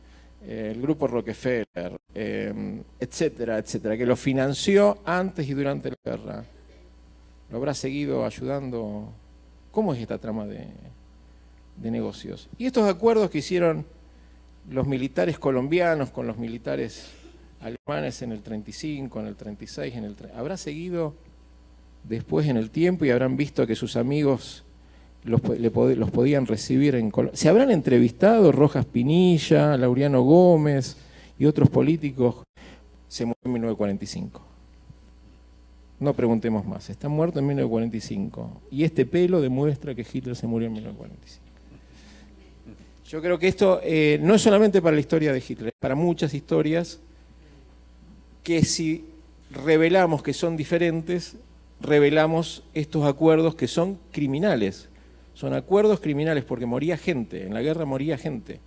el grupo Rockefeller, etcétera, etcétera, que lo financió antes y durante la guerra, ¿lo habrá seguido ayudando? ¿Cómo es esta trama de negocios? Y estos acuerdos que hicieron los militares colombianos con los militares alemanes en el 35, en el 36, ¿habrá seguido después en el tiempo y habrán visto que sus amigos los podían recibir en Colombia? ¿Se habrán entrevistado Rojas Pinilla, Laureano Gómez y otros políticos? Se murió en 1945. No preguntemos más, está muerto en 1945. Y este pelo demuestra que Hitler se murió en 1945. Yo creo que esto no es solamente para la historia de Hitler, es para muchas historias que si revelamos que son diferentes, revelamos estos acuerdos que son criminales. Son acuerdos criminales porque moría gente, en la guerra moría gente,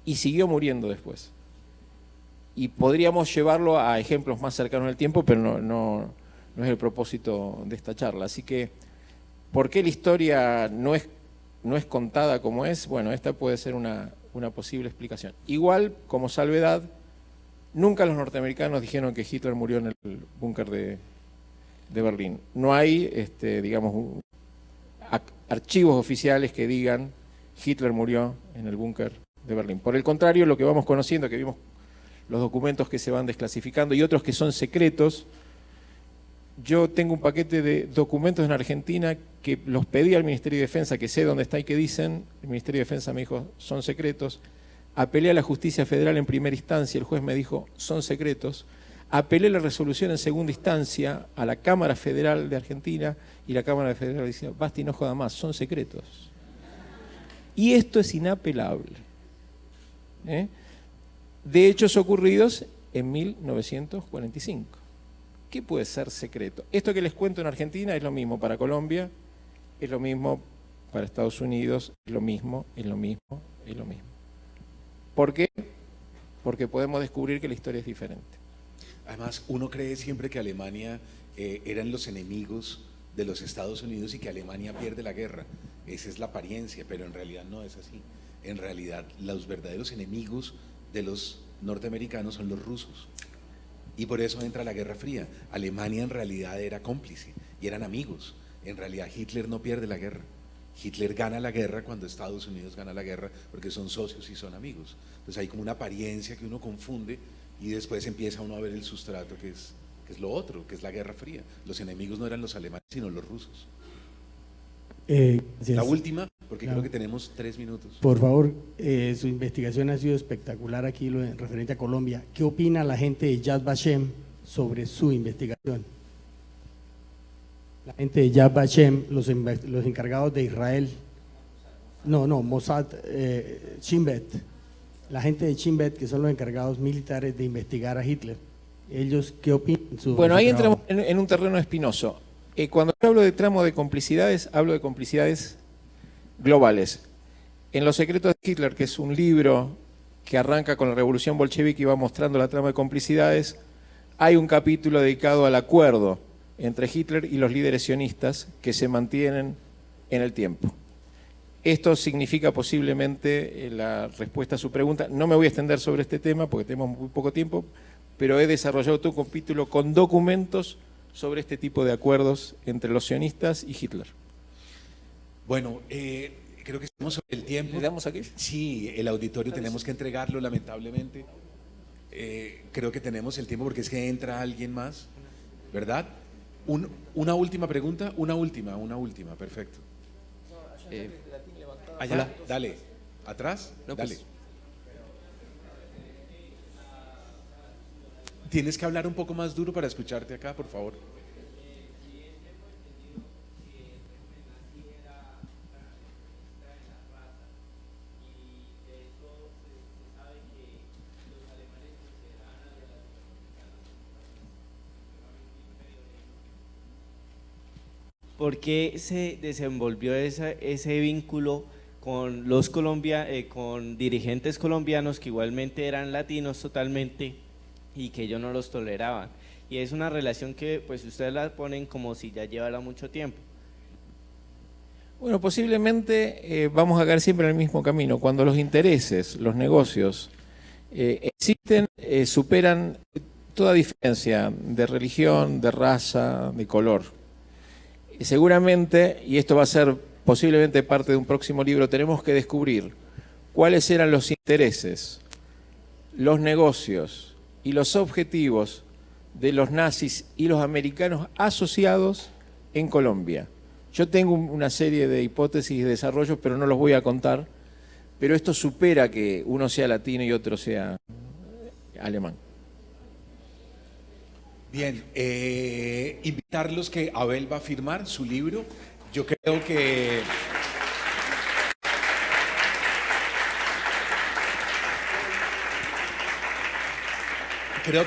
y siguió muriendo después. Y podríamos llevarlo a ejemplos más cercanos al tiempo, pero no es el propósito de esta charla. Así que, ¿por qué la historia no es contada como es? Bueno, esta puede ser una posible explicación. Igual, como salvedad, nunca los norteamericanos dijeron que Hitler murió en el búnker de Berlín. No hay, digamos, archivos oficiales que digan Hitler murió en el búnker de Berlín. Por el contrario, lo que vamos conociendo, que vimos los documentos que se van desclasificando y otros que son secretos. Yo tengo un paquete de documentos en Argentina que los pedí al Ministerio de Defensa, que sé dónde está y qué dicen. El Ministerio de Defensa me dijo, son secretos. Apelé a la Justicia Federal en primera instancia, el juez me dijo, son secretos. Apelé la resolución en segunda instancia a la Cámara Federal de Argentina y la Cámara Federal decía, basta y no joda más, son secretos. Y esto es inapelable. De hechos ocurridos en 1945. ¿Qué puede ser secreto? Esto que les cuento en Argentina es lo mismo para Colombia, es lo mismo para Estados Unidos, es lo mismo. ¿Por qué? Porque podemos descubrir que la historia es diferente. Además, uno cree siempre que Alemania eran los enemigos de los Estados Unidos y que Alemania pierde la guerra. Esa es la apariencia, pero en realidad no es así. En realidad, los verdaderos enemigos de los norteamericanos son los rusos. Y por eso entra la Guerra Fría. Alemania en realidad era cómplice y eran amigos. En realidad Hitler no pierde la guerra. Hitler gana la guerra cuando Estados Unidos gana la guerra porque son socios y son amigos. Entonces hay como una apariencia que uno confunde y después empieza uno a ver el sustrato que es lo otro, que es la Guerra Fría. Los enemigos no eran los alemanes sino los rusos. La última, porque creo que tenemos 3 minutos. Por favor, su investigación ha sido espectacular aquí, lo referente a Colombia. ¿Qué opina la gente de Yad Vashem sobre su investigación? La gente de Yad Vashem, los encargados de Israel, Mossad, Shin Bet, la gente de Shin Bet, que son los encargados militares de investigar a Hitler. ¿Ellos qué opinan? Bueno, ahí entramos en un terreno espinoso. Cuando yo hablo de tramo de complicidades, hablo de complicidades globales. En Los secretos de Hitler, que es un libro que arranca con la revolución bolchevique y va mostrando la trama de complicidades, hay un capítulo dedicado al acuerdo entre Hitler y los líderes sionistas que se mantienen en el tiempo. Esto significa posiblemente la respuesta a su pregunta. No me voy a extender sobre este tema porque tenemos muy poco tiempo, pero he desarrollado todo un capítulo con documentos sobre este tipo de acuerdos entre los sionistas y Hitler. Bueno, creo que estamos sobre el tiempo. ¿Le damos aquí? Sí, el auditorio tenemos que entregarlo, lamentablemente. Creo que tenemos el tiempo porque es que entra alguien más, ¿verdad? Una última pregunta, una última, perfecto. Allá, hola. Dale, atrás, no, dale. Pues. Tienes que hablar un poco más duro para escucharte acá, por favor. ¿Por qué se desenvolvió ese vínculo con los con dirigentes colombianos que igualmente eran latinos totalmente y que ellos no los toleraban? Y es una relación que pues ustedes la ponen como si ya llevara mucho tiempo. Bueno, posiblemente vamos a caer siempre en el mismo camino. Cuando los intereses, los negocios existen, superan toda diferencia de religión, de raza, de color. Seguramente, y esto va a ser posiblemente parte de un próximo libro, tenemos que descubrir cuáles eran los intereses, los negocios y los objetivos de los nazis y los americanos asociados en Colombia. Yo tengo una serie de hipótesis y desarrollos, pero no los voy a contar, pero esto supera que uno sea latino y otro sea alemán. Bien, invitarlos que Abel va a firmar su libro. Yo creo que creo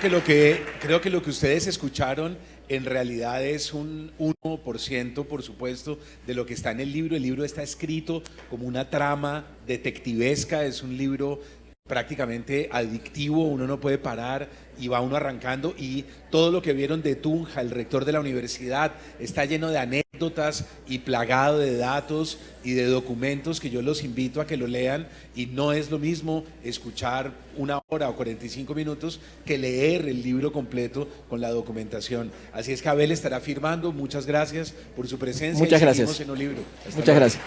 que lo que ustedes escucharon en realidad es un 1%, por supuesto, de lo que está en el libro. El libro está escrito como una trama detectivesca, es un libro prácticamente adictivo, uno no puede parar y va uno arrancando, y todo lo que vieron de Tunja, el rector de la universidad, está lleno de anécdotas y plagado de datos y de documentos que yo los invito a que lo lean, y no es lo mismo escuchar 1 hora o 45 minutos que leer el libro completo con la documentación. Así es que Abel estará firmando. Muchas gracias por su presencia. Muchas y gracias. seguimos en Olibro. Hasta Muchas luego. gracias.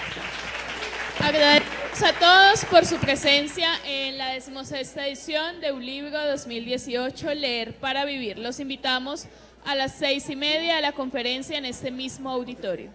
Agradecemos a todos por su presencia en la 16ª edición de Ulibro 2018, Leer para Vivir. Los invitamos a las 6:30 a la conferencia en este mismo auditorio.